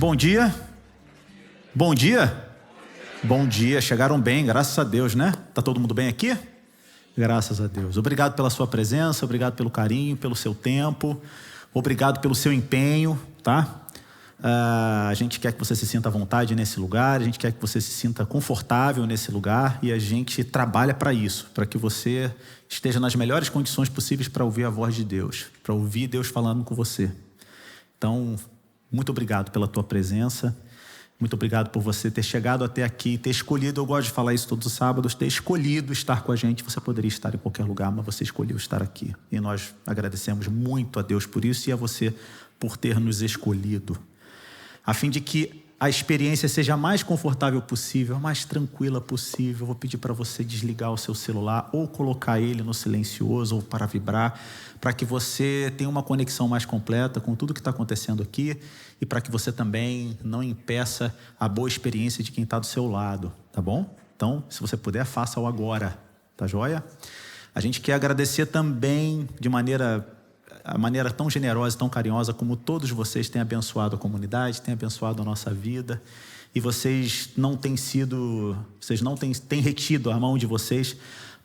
Bom dia. Bom dia. Bom dia. Chegaram bem, graças a Deus, né? Tá todo mundo bem aqui? Graças a Deus. Obrigado pela sua presença, obrigado pelo carinho, pelo seu tempo, obrigado pelo seu empenho, tá? A gente quer que você se sinta à vontade nesse lugar, a gente quer que você se sinta confortável nesse lugar e a gente trabalha para isso, para que você esteja nas melhores condições possíveis para ouvir a voz de Deus, para ouvir Deus falando com você. Então, muito obrigado pela tua presença, muito obrigado por você ter chegado até aqui, ter escolhido, eu gosto de falar isso todos os sábados, ter escolhido estar com a gente. Você poderia estar em qualquer lugar, mas você escolheu estar aqui. E nós agradecemos muito a Deus por isso e a você por ter nos escolhido, a fim de que a experiência seja a mais confortável possível, a mais tranquila possível. Eu vou pedir para você desligar o seu celular ou colocar ele no silencioso ou para vibrar, para que você tenha uma conexão mais completa com tudo que está acontecendo aqui e para que você também não impeça a boa experiência de quem está do seu lado, tá bom? Então, se você puder, faça-o agora, tá joia? A gente quer agradecer também de maneira tão generosa, tão carinhosa como todos vocês têm abençoado a comunidade, têm abençoado a nossa vida, e vocês não têm retido a mão de vocês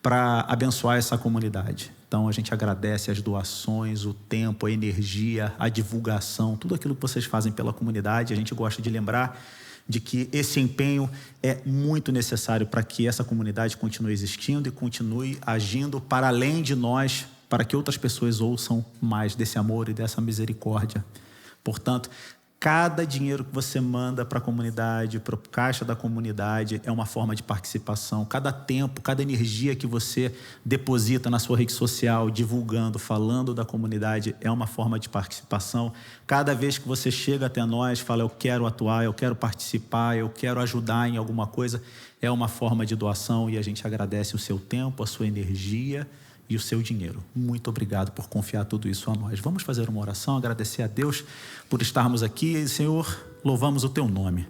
para abençoar essa comunidade. Então a gente agradece as doações, o tempo, a energia, a divulgação, tudo aquilo que vocês fazem pela comunidade. A gente gosta de lembrar de que esse empenho é muito necessário para que essa comunidade continue existindo e continue agindo para além de nós, para que outras pessoas ouçam mais desse amor e dessa misericórdia. Portanto, cada dinheiro que você manda para a comunidade, para o caixa da comunidade, é uma forma de participação. Cada tempo, cada energia que você deposita na sua rede social, divulgando, falando da comunidade, é uma forma de participação. Cada vez que você chega até nós, fala, eu quero atuar, eu quero participar, eu quero ajudar em alguma coisa, é uma forma de doação e a gente agradece o seu tempo, a sua energia e o seu dinheiro. Muito obrigado por confiar tudo isso a nós. Vamos fazer uma oração, agradecer a Deus por estarmos aqui. Senhor, louvamos o teu nome.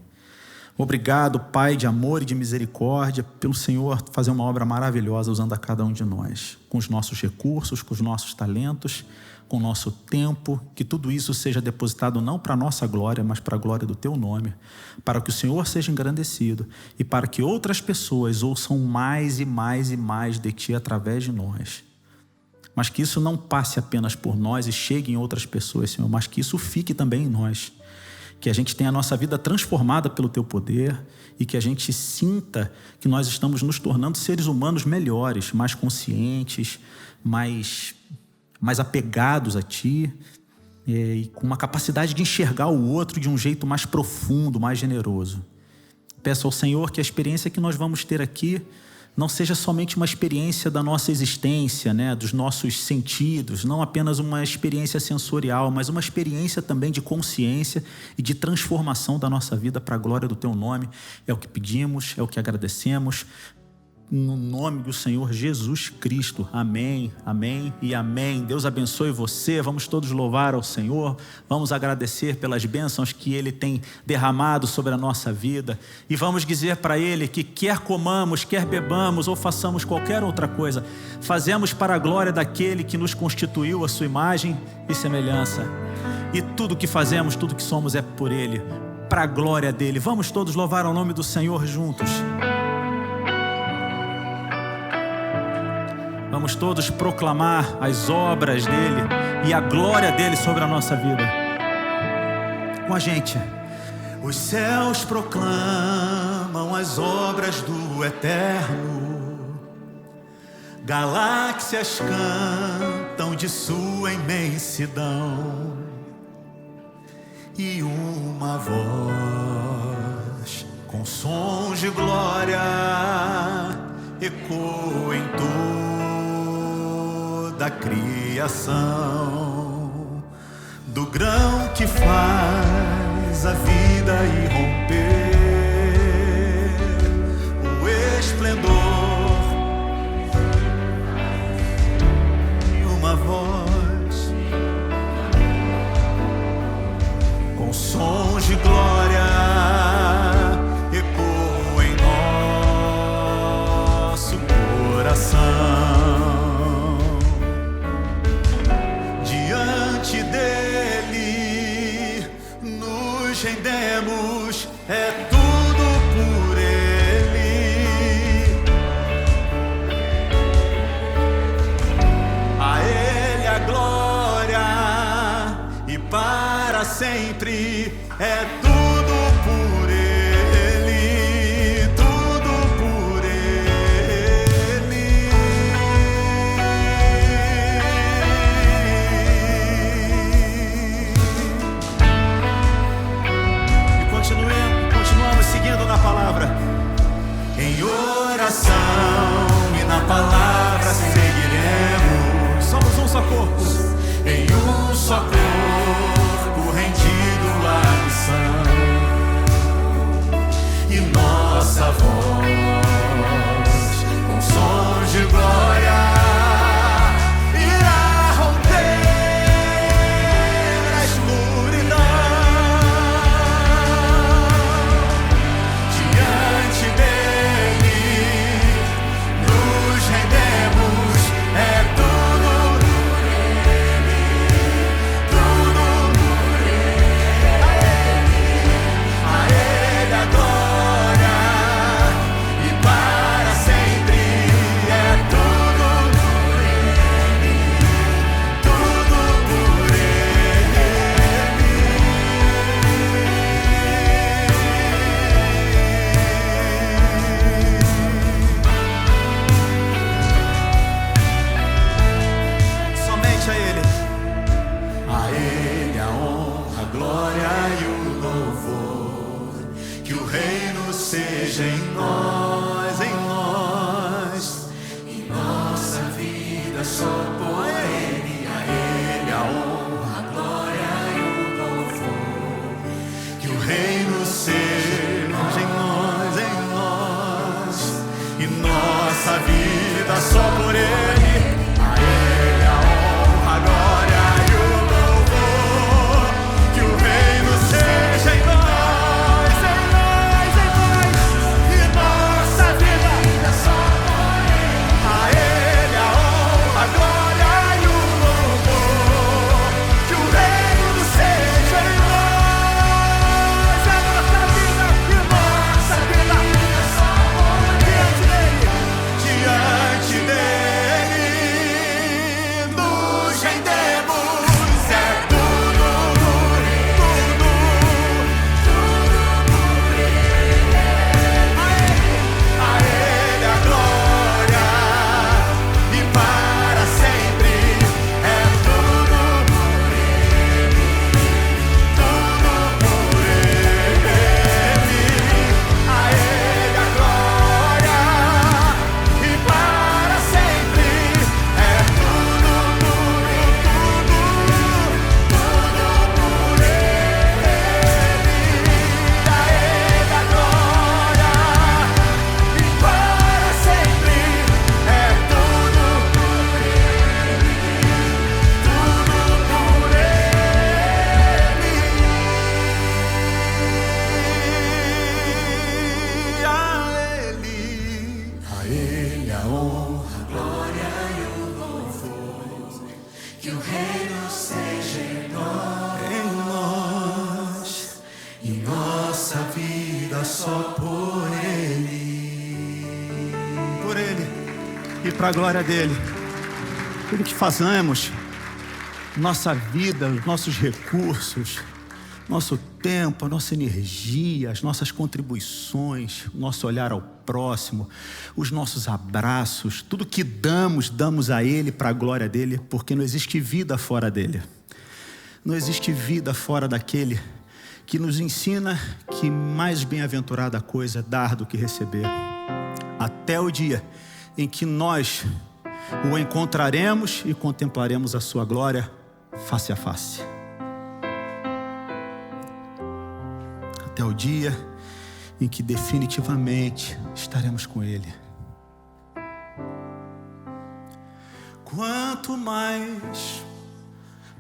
Obrigado, Pai de amor e de misericórdia, pelo Senhor fazer uma obra maravilhosa usando a cada um de nós, com os nossos recursos, com os nossos talentos, com o nosso tempo, que tudo isso seja depositado não para a nossa glória, mas para a glória do teu nome, para que o Senhor seja engrandecido e para que outras pessoas ouçam mais e mais e mais de ti através de nós. Mas que isso não passe apenas por nós e chegue em outras pessoas, Senhor, mas que isso fique também em nós. Que a gente tenha a nossa vida transformada pelo teu poder e que a gente sinta que nós estamos nos tornando seres humanos melhores, mais conscientes, mais apegados a ti e com uma capacidade de enxergar o outro de um jeito mais profundo, mais generoso. Peço ao Senhor que a experiência que nós vamos ter aqui não seja somente uma experiência da nossa existência, né, dos nossos sentidos, não apenas uma experiência sensorial, mas uma experiência também de consciência e de transformação da nossa vida para a glória do teu nome. É o que pedimos, é o que agradecemos. No nome do Senhor Jesus Cristo. Amém, amém e amém. Deus abençoe você. Vamos todos louvar ao Senhor. Vamos agradecer pelas bênçãos que Ele tem derramado sobre a nossa vida. E vamos dizer para Ele que quer comamos, quer bebamos ou façamos qualquer outra coisa, fazemos para a glória daquele que nos constituiu a sua imagem e semelhança. E tudo que fazemos, tudo que somos é por Ele, para a glória dEle. Vamos todos louvar ao nome do Senhor juntos. Vamos todos proclamar as obras dEle e a glória dEle sobre a nossa vida. Com a gente. Os céus proclamam as obras do Eterno, galáxias cantam de sua imensidão, e uma voz com sons de glória ecoa em toda a criação, do grão que faz a vida irromper, o esplendor e uma voz com sons de glória ecoa em nosso coração. Diante dele nos rendemos só corpo rendido à missão, e nossa voz com sons de glória irá romper a escuridão. Diante dele nos rendemos, é tudo por ele, tudo por ele. A ele a glória e para sempre, é tudo por ele, tudo por ele. Somente a ele. A ele a honra, a glória e o louvor. Que o reino seja em nós, e nossa vida só por ele. A ele a honra, a glória e o louvor. Que o reino seja em nós, e nossa vida só por ele. A ele a honra, a glória e o louvor. Que o reino seja em nós, e nossa vida só por ele. A ele a honra, a glória e o louvor. Que o reino seja em nós, a nossa vida e nossa vida só por ele. Diante dele nos rendemos, é tudo por ele, tudo por ele. A ele a glória e para sempre, é tudo por ele, tudo por ele. A ele a glória e para sempre, é tudo por ele, tudo por ele. A ele a glória e para sempre, é tudo por ele, tudo por ele. A ele a honra, a glória e o louvor. Que o reino seja em nós, e nossa vida só por ele. Por ele e para a glória dele. Tudo que fazemos, nossa vida, os nossos recursos, nosso tempo, a nossa energia, as nossas contribuições, o nosso olhar ao próximo, os nossos abraços, tudo que damos a ele para a glória dele, porque não existe vida fora dele. Não existe vida fora daquele que nos ensina que mais bem-aventurada coisa é dar do que receber. Até o dia em que nós o encontraremos e contemplaremos a sua glória face a face. Até o dia em que definitivamente estaremos com ele. Quanto mais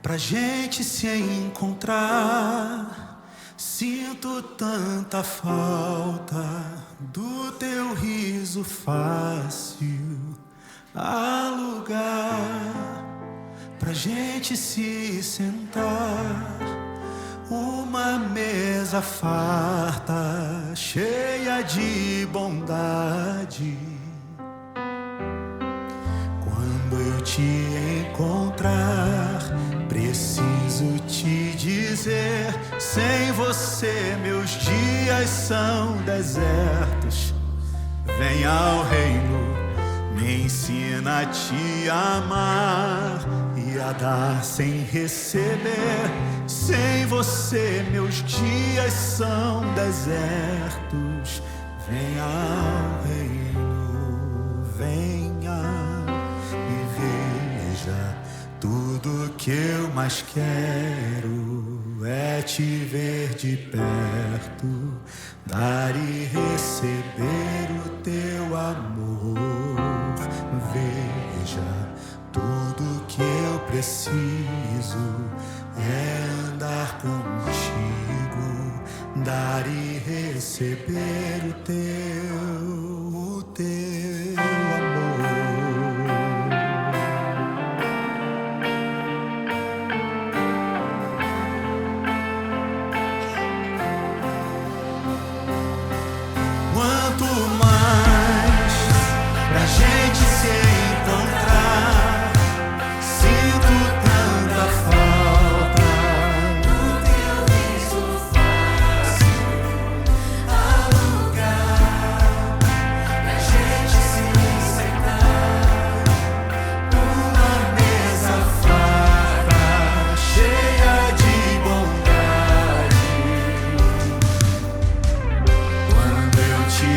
pra gente se encontrar, sinto tanta falta do teu riso fácil. Há lugar pra gente se sentar, uma mesa farta, cheia de bondade. Quando eu te encontrar, preciso te dizer: sem você meus dias são desertos. Vem ao reino, me ensina a te amar e a dar sem receber. Sem você meus dias são desertos. Vem ao reino, venha e veja Tudo que eu mais quero é te ver de perto, dar e receber o teu amor. Veja, tudo que eu preciso é andar contigo, dar e receber o teu amor. Quanto mais pra gente se encontrar, sinto tanta falta do teu riso fácil, ao lugar pra gente se sentar numa mesa farta, cheia de bondade. Quando eu te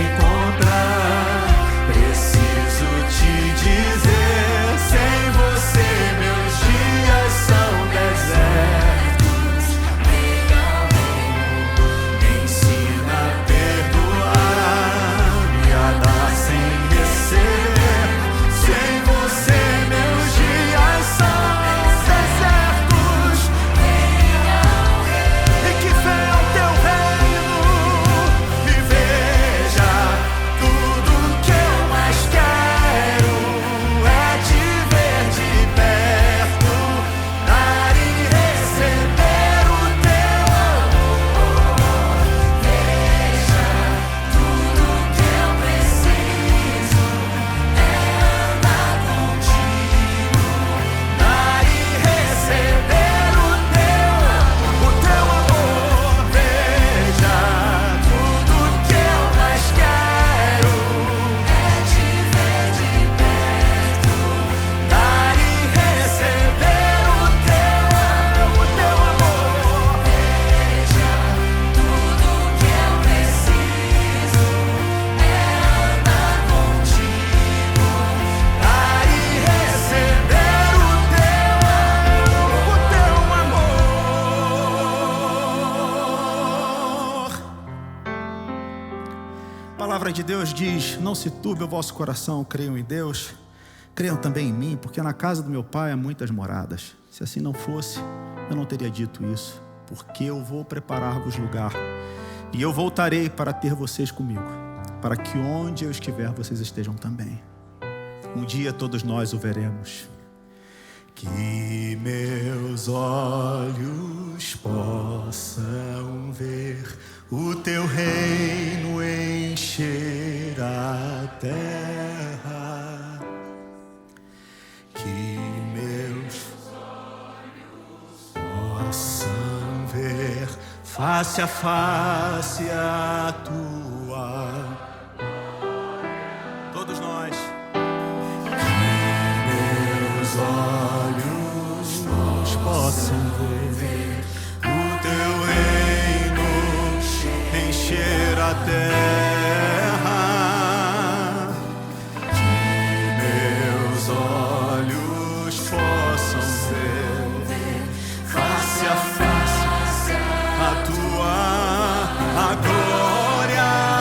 encontrar, preciso te dizer: sem você meus dias são desertos. Meu amor, me ensina a perdoar, me a dar sem receber. Sem você meus dias são desertos. E que venha o teu reino, me veja. Tudo que eu mais quero é te ver de perto, dar e receber o teu amor. Veja, tudo que eu preciso é andar contigo, dar e receber o teu amor. Veja, tudo que eu mais quero é te ver de perto, dar e receber o teu amor. Veja, tudo que eu preciso é andar contigo, dar e receber o teu amor. A palavra de Deus diz: não se turbe o vosso coração, creiam em Deus, creiam também em mim, porque na casa do meu pai há muitas moradas. Se assim não fosse, eu não teria dito isso, porque eu vou preparar-vos lugar, e eu voltarei para ter vocês comigo, para que onde eu estiver, vocês estejam também. Um dia todos nós o veremos. Que meus olhos possam ver o teu reino encher a terra. Que meus olhos possam ver face a face a tua. Todos nós. Meus olhos possam ver o teu reino encher a terra. Que meus olhos possam ver face a face a tua glória.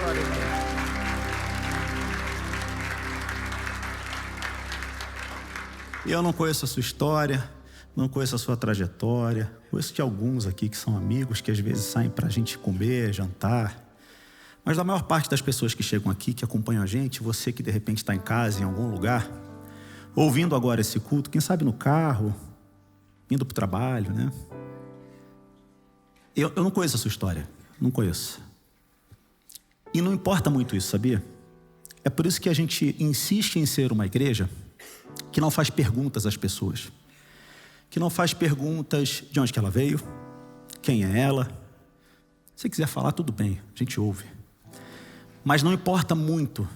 Glória a Deus. Eu não conheço a sua história, não conheço a sua trajetória. Conheço de alguns aqui que são amigos, que às vezes saem para a gente comer, jantar. Mas da maior parte das pessoas que chegam aqui, que acompanham a gente, você que de repente está em casa, em algum lugar, ouvindo agora esse culto, quem sabe no carro, indo para o trabalho, né? Eu não conheço a sua história, não conheço. E não importa muito isso, sabia? É por isso que a gente insiste em ser uma igreja que não faz perguntas às pessoas. Que não faz perguntas de onde que ela veio, quem é ela. Se quiser falar, tudo bem, a gente ouve. Mas não importa muito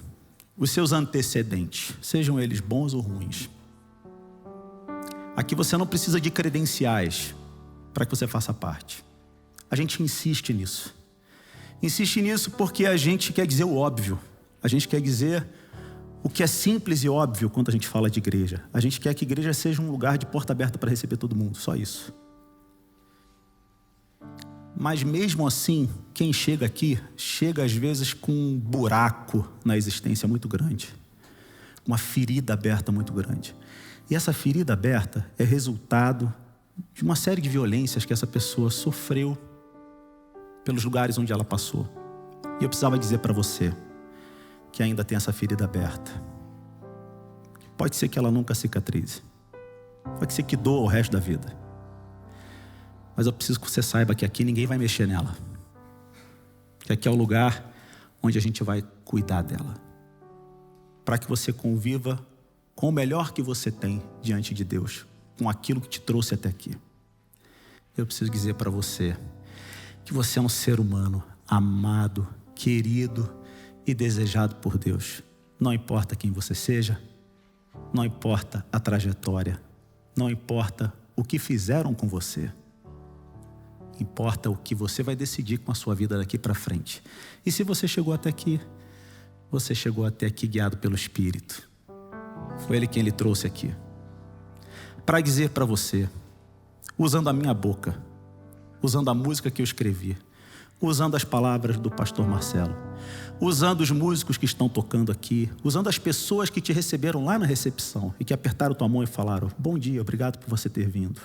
os seus antecedentes, sejam eles bons ou ruins. Aqui você não precisa de credenciais para que você faça parte. A gente insiste nisso. Insiste nisso porque a gente quer dizer o óbvio. A gente quer dizer o que é simples e óbvio quando a gente fala de igreja. A gente quer que a igreja seja um lugar de porta aberta para receber todo mundo, só isso. Mas mesmo assim, quem chega aqui, chega às vezes com um buraco na existência muito grande. Uma ferida aberta muito grande. E essa ferida aberta é resultado de uma série de violências que essa pessoa sofreu pelos lugares onde ela passou. E eu precisava dizer para você que ainda tem essa ferida aberta. Pode ser que ela nunca cicatrize. Pode ser que doa o resto da vida. Mas eu preciso que você saiba que aqui ninguém vai mexer nela. Que aqui é o lugar onde a gente vai cuidar dela. Para que você conviva com o melhor que você tem diante de Deus. Com aquilo que te trouxe até aqui. Eu preciso dizer para você que você é um ser humano amado, querido e desejado por Deus. Não importa quem você seja, não importa a trajetória, não importa o que fizeram com você. Importa o que você vai decidir com a sua vida daqui para frente. E se você chegou até aqui, você chegou até aqui guiado pelo Espírito. Foi Ele quem lhe trouxe aqui. Para dizer para você, usando a minha boca, usando a música que eu escrevi, usando as palavras do pastor Marcelo, usando os músicos que estão tocando aqui, usando as pessoas que te receberam lá na recepção e que apertaram tua mão e falaram: bom dia, obrigado por você ter vindo.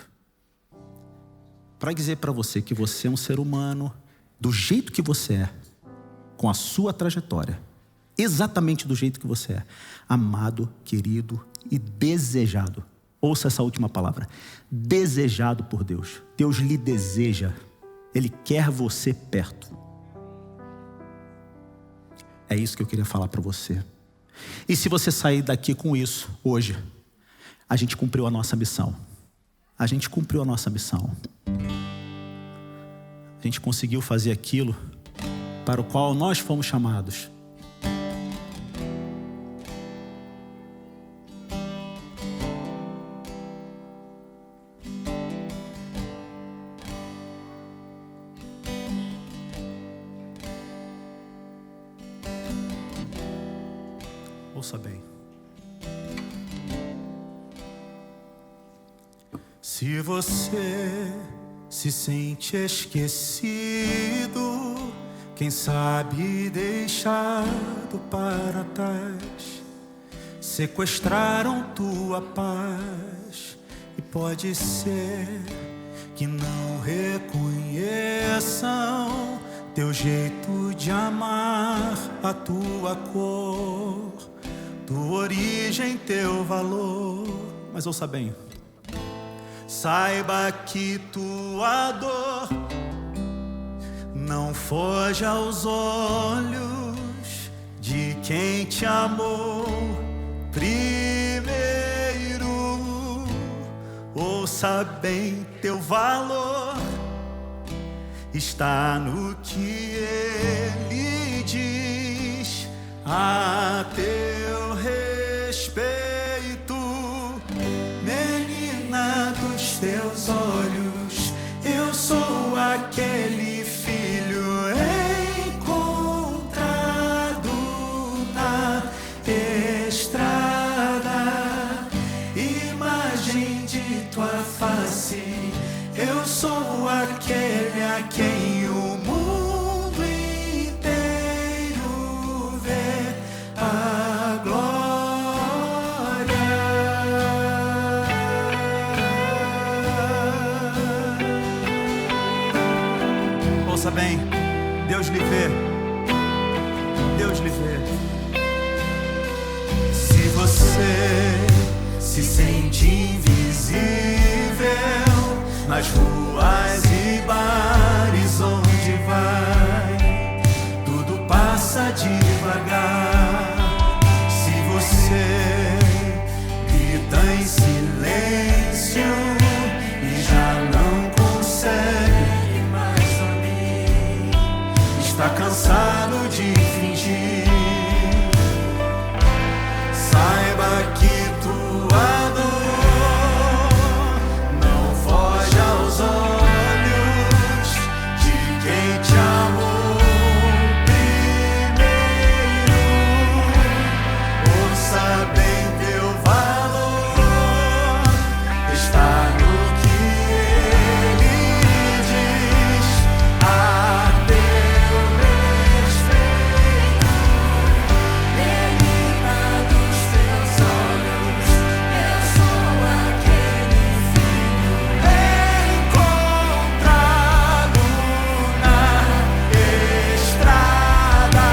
Para dizer para você que você é um ser humano do jeito que você é, com a sua trajetória, exatamente do jeito que você é, amado, querido e desejado. Ouça essa última palavra: desejado por Deus. Deus lhe deseja. Ele quer você perto. É isso que eu queria falar para você. E se você sair daqui com isso hoje, a gente cumpriu a nossa missão. A gente cumpriu a nossa missão. A gente conseguiu fazer aquilo para o qual nós fomos chamados. Ouça bem. Se você se sente esquecido, quem sabe deixado para trás, sequestraram tua paz, e pode ser que não reconheçam teu jeito de amar, a tua cor, tua origem, teu valor. Mas ouça bem. Saiba que tua dor não foge aos olhos de quem te amou primeiro. Ouça bem, teu valor está no que ele diz a teu respeito. Menina dos teus olhos, eu sou aquele filho encontrado na estrada, imagem de tua face. Eu sou aquele a quem o mundo inteiro Ouça bem, Deus lhe vê. Deus lhe vê. Se você se sente invisível nas ruas e bares onde vai, tudo passa devagar. Se você grita em silêncio e já não consegue mais dormir, está cansado de fingir, saiba que tua dor não foge aos olhos de quem te amou primeiro. Ouça bem, teu valor está no que ele diz a teu respeito. Menina dos teus olhos, eu sou aquele filho encontrado na estrada,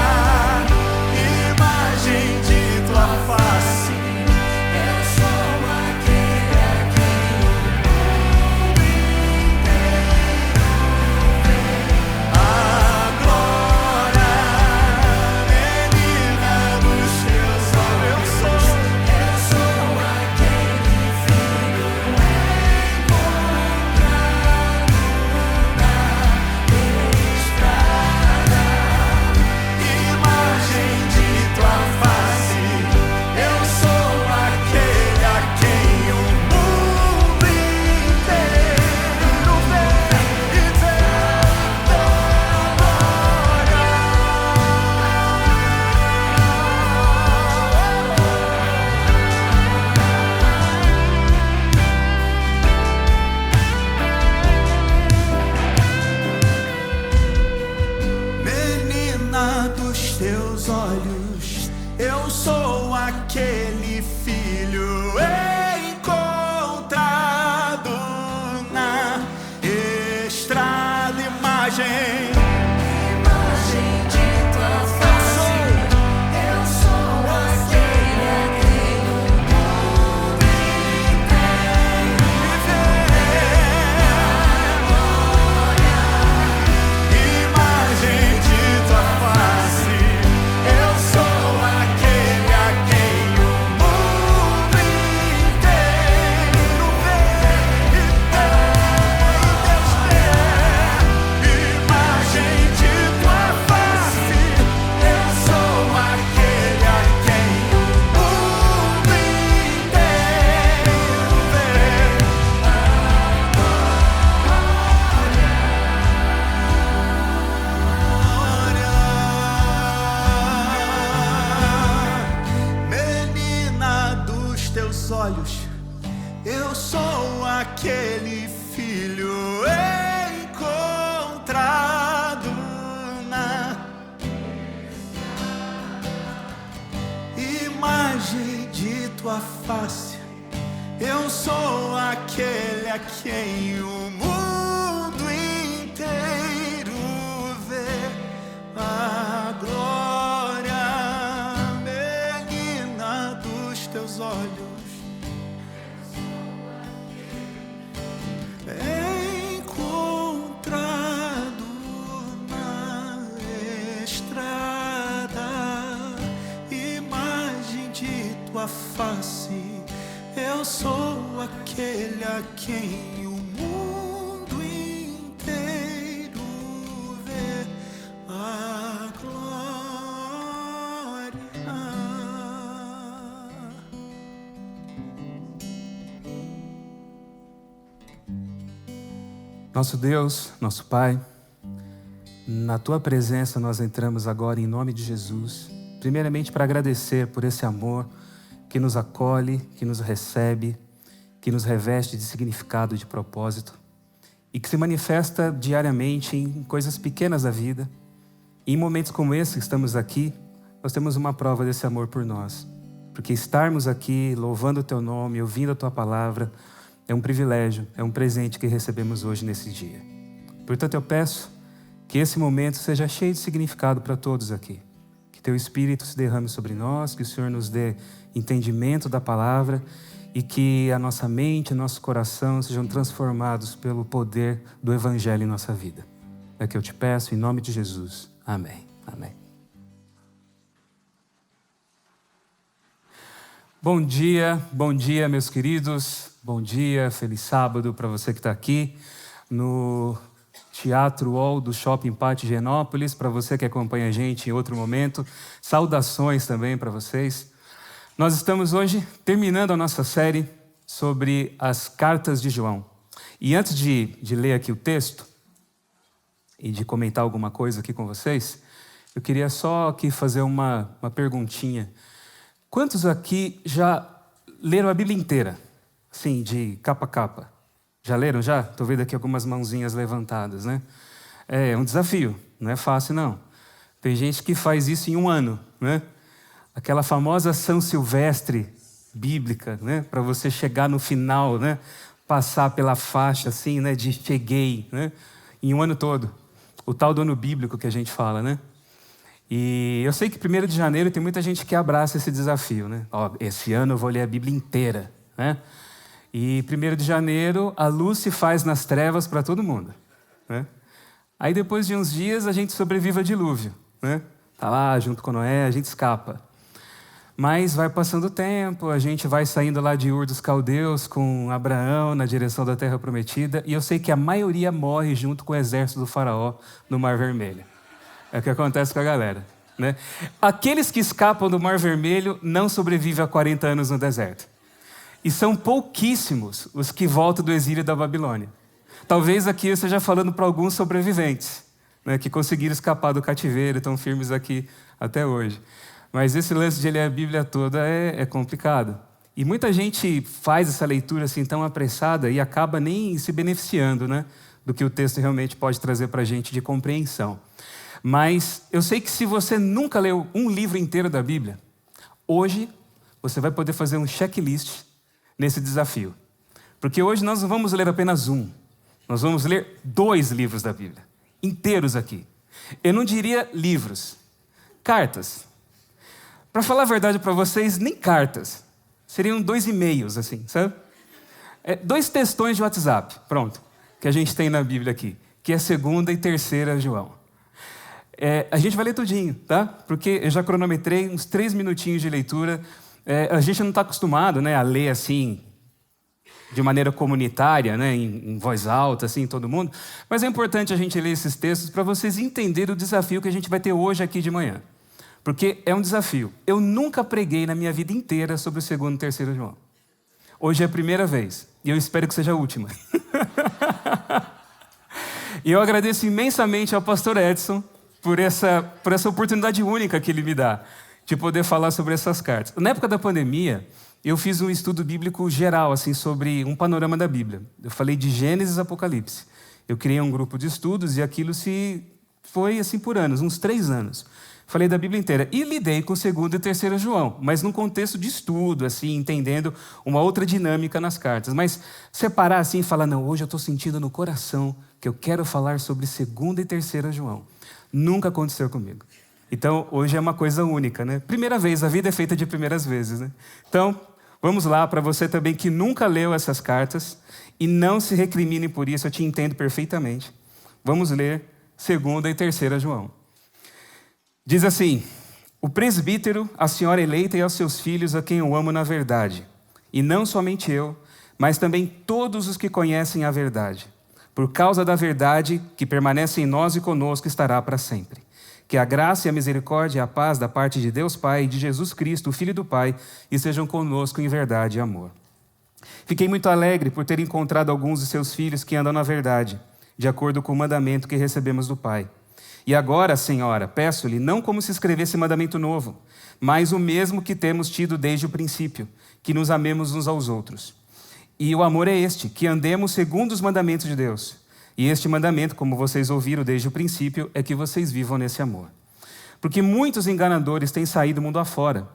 imagem de tua face. Eu sou aquele a quem o mundo inteiro vê a glória. Menina dos teus olhos, eu sou aquele filho encontrado na estrada, imagem de tua face. Eu sou aquele a quem o mundo inteiro vê e vê tua glória. Menina dos teus olhos, eu sou aquele filho encontrado na estrada, imagem de tua face. Eu sou aquele a quem o mundo inteiro vê a glória. Imagem de tua face. Eu sou aquele a quem o mundo inteiro vê e Deus vê. Imagem de tua face. Eu sou aquele a quem o mundo inteiro vê a glória. Menina dos teus olhos, eu sou aquele filho encontrado na imagem de tua face. Eu sou aquele a quem o mundo inteiro vê a glória. Menina dos teus olhos, encontrado na estrada, imagem de tua face. Eu sou aquele a quem o mundo inteiro vê a glória. Nosso Deus, nosso Pai, na Tua presença nós entramos agora em nome de Jesus, primeiramente para agradecer por esse amor que nos acolhe, que nos recebe, que nos reveste de significado e de propósito e que se manifesta diariamente em coisas pequenas da vida. E em momentos como esse que estamos aqui, nós temos uma prova desse amor por nós, porque estarmos aqui louvando o Teu nome, ouvindo a Tua palavra, é um privilégio, é um presente que recebemos hoje nesse dia. Portanto, eu peço Que esse momento seja cheio de significado para todos aqui. Que Teu Espírito se derrame sobre nós, que o Senhor nos dê entendimento da palavra e que a nossa mente, nosso coração sejam transformados pelo poder do Evangelho em nossa vida. É que eu te peço em nome de Jesus. Amém. Amém. Bom dia, meus queridos. Bom dia, feliz sábado para você que está aqui no Teatro UOL do Shopping Pátio Higienópolis, para você que acompanha a gente em outro momento. Saudações também para vocês. Nós estamos hoje terminando a nossa série sobre as cartas de João. E antes de ler aqui o texto e de comentar alguma coisa aqui com vocês, eu queria só aqui fazer uma perguntinha. Quantos aqui já leram a Bíblia inteira? Assim, de capa a capa. Já leram já? Estou vendo aqui algumas mãozinhas levantadas, né? É um desafio, não é fácil não. Tem gente que faz isso em um ano, né? Aquela famosa São Silvestre bíblica, né? Para você chegar no final, né? Passar pela faixa assim, né? De cheguei, né? Em um ano todo. O tal do ano bíblico que a gente fala, né? E eu sei que 1º de janeiro tem muita gente que abraça esse desafio, né? Ó, esse ano eu vou ler a Bíblia inteira, né? E 1º de janeiro a luz se faz nas trevas para todo mundo, né? Aí depois de uns dias a gente sobrevive ao dilúvio, né? Tá lá junto com Noé, a gente escapa. Mas vai passando o tempo, a gente vai saindo lá de Ur dos Caldeus com Abraão na direção da Terra Prometida, e eu sei que a maioria morre junto com o exército do faraó no Mar Vermelho. É o que acontece com a galera, né? Aqueles que escapam do Mar Vermelho não sobrevivem a 40 anos no deserto. E são pouquíssimos os que voltam do exílio da Babilônia. Talvez aqui eu esteja falando para alguns sobreviventes, né, que conseguiram escapar do cativeiro e estão firmes aqui até hoje. Mas esse lance de ler a Bíblia toda é complicado. E muita gente faz essa leitura assim tão apressada e acaba nem se beneficiando, né, do que o texto realmente pode trazer para a gente de compreensão. Mas eu sei que se você nunca leu um livro inteiro da Bíblia, hoje você vai poder fazer um checklist nesse desafio. Porque hoje nós não vamos ler apenas um, nós vamos ler 2 livros da Bíblia, inteiros aqui. Eu não diria livros, cartas. Para falar a verdade para vocês, nem cartas. Seriam 2 e-mails, assim, sabe? 2 textões de WhatsApp, pronto, que a gente tem na Bíblia aqui, que é 2ª e 3ª João. A gente vai ler tudinho, tá? Porque eu já cronometrei uns 3 minutinhos de leitura. A gente não está acostumado, né, a ler assim, de maneira comunitária, né, em voz alta, assim, todo mundo. Mas é importante a gente ler esses textos para vocês entenderem o desafio que a gente vai ter hoje aqui de manhã. Porque é um desafio. Eu nunca preguei na minha vida inteira sobre o 2º e 3º João. Hoje é a primeira vez. E eu espero que seja a última. E eu agradeço imensamente ao pastor Edson por essa oportunidade única que ele me dá de poder falar sobre essas cartas. Na época da pandemia, eu fiz um estudo bíblico geral, assim, sobre um panorama da Bíblia. Eu falei de Gênesis e Apocalipse. Eu criei um grupo de estudos e aquilo foi assim por anos, uns 3 anos. Falei da Bíblia inteira e lidei com o 2º e 3º João, mas num contexto de estudo, assim, entendendo uma outra dinâmica nas cartas. Mas separar assim e falar, não, hoje eu estou sentindo no coração que eu quero falar sobre 2º e 3º João. Nunca aconteceu comigo. Então, hoje é uma coisa única, né? Primeira vez, a vida é feita de primeiras vezes, né? Então, vamos lá, para você também que nunca leu essas cartas e não se recrimine por isso, eu te entendo perfeitamente. Vamos ler 2ª e 3ª João. Diz assim: o presbítero, a senhora eleita e aos seus filhos, a quem eu amo na verdade, e não somente eu, mas também todos os que conhecem a verdade. Por causa da verdade que permanece em nós e conosco estará para sempre. Que a graça e a misericórdia e a paz da parte de Deus Pai e de Jesus Cristo, o Filho do Pai, estejam conosco em verdade e amor. Fiquei muito alegre por ter encontrado alguns de seus filhos que andam na verdade, de acordo com o mandamento que recebemos do Pai. E agora, Senhora, peço-lhe, não como se escrevesse mandamento novo, mas o mesmo que temos tido desde o princípio, que nos amemos uns aos outros. E o amor é este, que andemos segundo os mandamentos de Deus. E este mandamento, como vocês ouviram desde o princípio, é que vocês vivam nesse amor. Porque muitos enganadores têm saído mundo afora,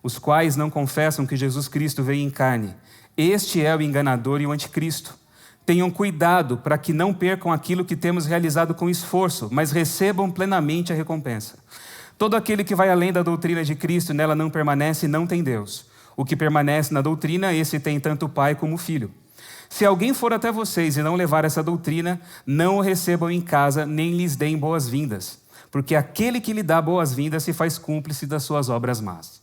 os quais não confessam que Jesus Cristo veio em carne. Este é o enganador e o anticristo. Tenham cuidado para que não percam aquilo que temos realizado com esforço, mas recebam plenamente a recompensa. Todo aquele que vai além da doutrina de Cristo e nela não permanece, não tem Deus. O que permanece na doutrina, esse tem tanto o Pai como o Filho. Se alguém for até vocês e não levar essa doutrina, não o recebam em casa, nem lhes deem boas-vindas, porque aquele que lhe dá boas-vindas se faz cúmplice das suas obras más.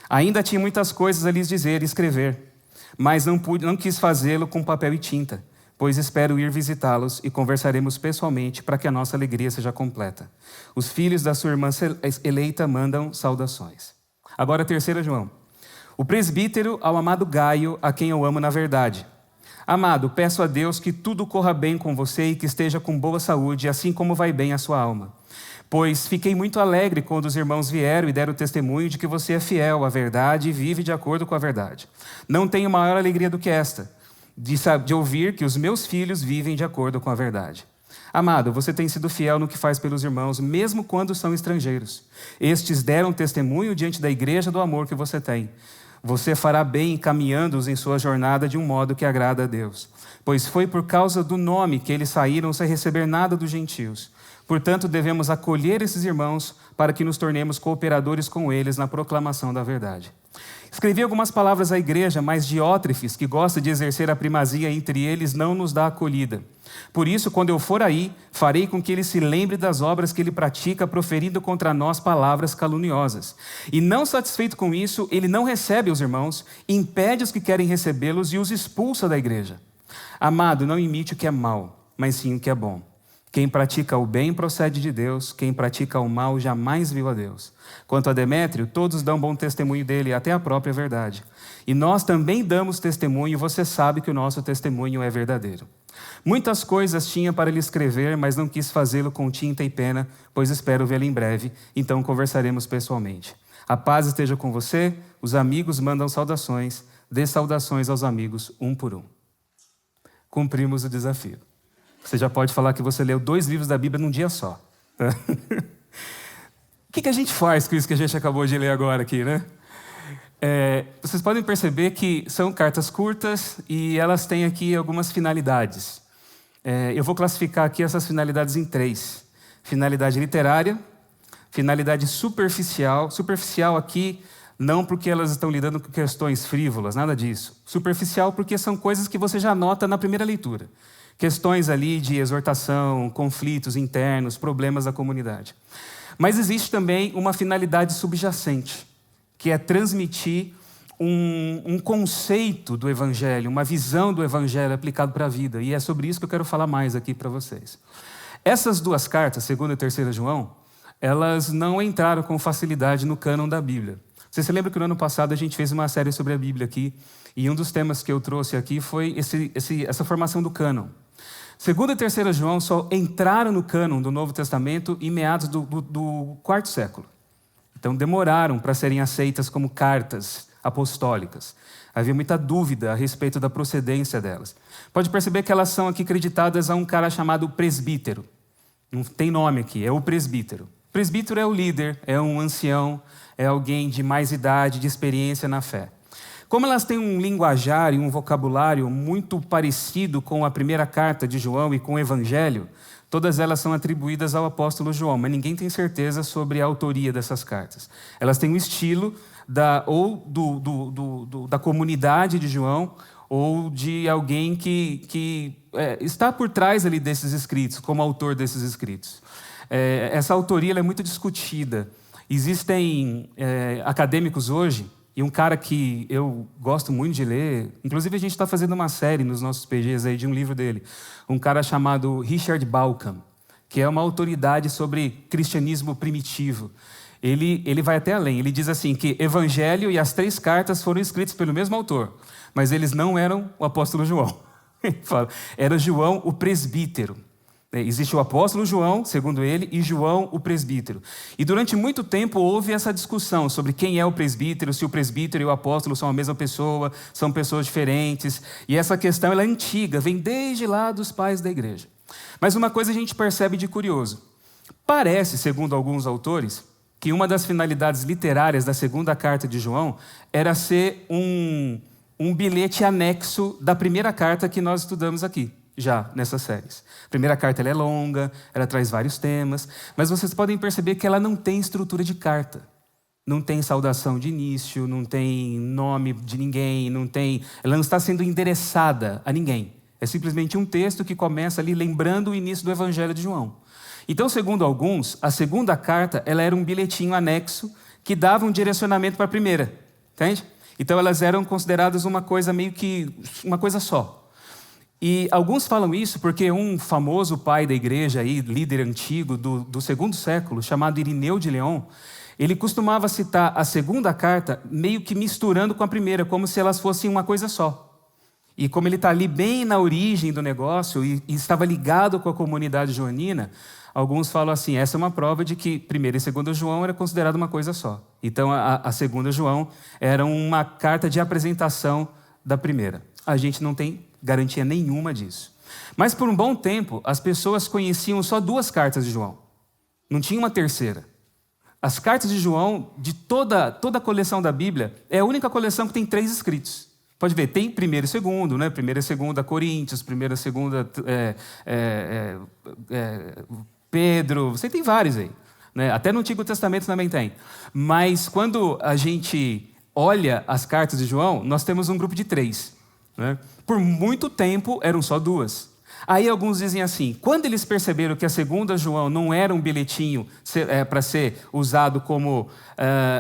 Ainda tinha muitas coisas a lhes dizer e escrever, mas não quis fazê-lo com papel e tinta, pois espero ir visitá-los e conversaremos pessoalmente para que a nossa alegria seja completa. Os filhos da sua irmã eleita mandam saudações. Agora, 3 João. O presbítero ao amado Gaio, a quem eu amo na verdade. Amado, peço a Deus que tudo corra bem com você e que esteja com boa saúde, assim como vai bem a sua alma. Pois fiquei muito alegre quando os irmãos vieram e deram testemunho de que você é fiel à verdade e vive de acordo com a verdade. Não tenho maior alegria do que esta, de ouvir que os meus filhos vivem de acordo com a verdade. Amado, você tem sido fiel no que faz pelos irmãos, mesmo quando são estrangeiros. Estes deram testemunho diante da igreja do amor que você tem. Você fará bem encaminhando-os em sua jornada de um modo que agrada a Deus. Pois foi por causa do nome que eles saíram sem receber nada dos gentios. Portanto, devemos acolher esses irmãos para que nos tornemos cooperadores com eles na proclamação da verdade. Escrevi algumas palavras à igreja, mas Diótrefes, que gosta de exercer a primazia entre eles, não nos dá acolhida. Por isso, quando eu for aí, farei com que ele se lembre das obras que ele pratica, proferindo contra nós palavras caluniosas. E não satisfeito com isso, ele não recebe os irmãos, impede os que querem recebê-los e os expulsa da igreja. Amado, não imite o que é mal, mas sim o que é bom. Quem pratica o bem procede de Deus, quem pratica o mal jamais viu a Deus. Quanto a Demétrio, todos dão bom testemunho dele, até a própria verdade. E nós também damos testemunho, e você sabe que o nosso testemunho é verdadeiro. Muitas coisas tinha para lhe escrever, mas não quis fazê-lo com tinta e pena, pois espero vê-lo em breve, então conversaremos pessoalmente. A paz esteja com você, os amigos mandam saudações, dê saudações aos amigos, um por um. Cumprimos o desafio. Você já pode falar que você leu 2 livros da Bíblia num dia só. O que a gente faz com isso que a gente acabou de ler agora aqui, né? Vocês podem perceber que são cartas curtas e elas têm aqui algumas finalidades. Eu vou classificar aqui essas finalidades em 3. Finalidade literária, finalidade superficial. Superficial aqui não porque elas estão lidando com questões frívolas, nada disso. Superficial porque são coisas que você já nota na primeira leitura. Questões ali de exortação, conflitos internos, problemas da comunidade. Mas existe também uma finalidade subjacente, que é transmitir um conceito do Evangelho, uma visão do Evangelho aplicado para a vida. E é sobre isso que eu quero falar mais aqui para vocês. Essas 2 cartas, 2ª e 3ª João, elas não entraram com facilidade no cânon da Bíblia. Você se lembra que no ano passado a gente fez uma série sobre a Bíblia aqui, e um dos temas que eu trouxe aqui foi essa formação do cânon. 2ª e 3ª João só entraram no cânon do Novo Testamento em meados do 4º século. Então demoraram para serem aceitas como cartas apostólicas. Havia muita dúvida a respeito da procedência delas. Pode perceber que elas são aqui creditadas a um cara chamado presbítero. Não tem nome aqui, é o presbítero. O presbítero é o líder, é um ancião, é alguém de mais idade, de experiência na fé. Como elas têm um linguajar e um vocabulário muito parecido com a primeira carta de João e com o Evangelho, todas elas são atribuídas ao apóstolo João, mas ninguém tem certeza sobre a autoria dessas cartas. Elas têm um estilo da comunidade de João ou de alguém que está por trás ali desses escritos, como autor desses escritos. Essa autoria ela é muito discutida. Existem acadêmicos hoje, e um cara que eu gosto muito de ler, inclusive a gente está fazendo uma série nos nossos PGs aí de um livro dele, um cara chamado Richard Bauckham, que é uma autoridade sobre cristianismo primitivo. Ele vai até além, ele diz assim que Evangelho e as 3 cartas foram escritos pelo mesmo autor, mas eles não eram o apóstolo João. Ele fala, era João o presbítero. Existe o apóstolo João, segundo ele, e João o presbítero. E durante muito tempo houve essa discussão sobre quem é o presbítero, se o presbítero e o apóstolo são a mesma pessoa, são pessoas diferentes. E essa questão ela é antiga, vem desde lá dos pais da igreja. Mas uma coisa a gente percebe de curioso. Parece, segundo alguns autores, que uma das finalidades literárias da 2ª carta de João era ser um bilhete anexo da primeira carta que nós estudamos aqui, já nessas séries. A primeira carta ela é longa, ela traz vários temas, mas vocês podem perceber que ela não tem estrutura de carta. Não tem saudação de início, não tem nome de ninguém, ela não está sendo endereçada a ninguém. É simplesmente um texto que começa ali lembrando o início do Evangelho de João. Então, segundo alguns, a segunda carta ela era um bilhetinho anexo que dava um direcionamento para a primeira, entende? Então elas eram consideradas uma coisa meio que uma coisa só. E alguns falam isso porque um famoso pai da igreja, aí, líder antigo do segundo século, chamado Irineu de León, ele costumava citar a segunda carta meio que misturando com a primeira, como se elas fossem uma coisa só. E como ele está ali bem na origem do negócio e estava ligado com a comunidade joanina, alguns falam assim, essa é uma prova de que primeira e segunda João era considerada uma coisa só. Então a segunda João era uma carta de apresentação da primeira. A gente não tem garantia nenhuma disso. Mas por um bom tempo, as pessoas conheciam só 2 cartas de João. Não tinha uma terceira. As cartas de João, de toda a coleção da Bíblia, é a única coleção que tem 3 escritos. Pode ver, tem primeiro e segundo, né? Primeira e segunda Coríntios, primeira e segunda Pedro, você tem vários aí. Né? Até no Antigo Testamento também tem. Mas quando a gente olha as cartas de João, nós temos um grupo de 3. Né? Por muito tempo eram só 2. Aí alguns dizem assim, quando eles perceberam que a segunda João não era um bilhetinho para ser usado como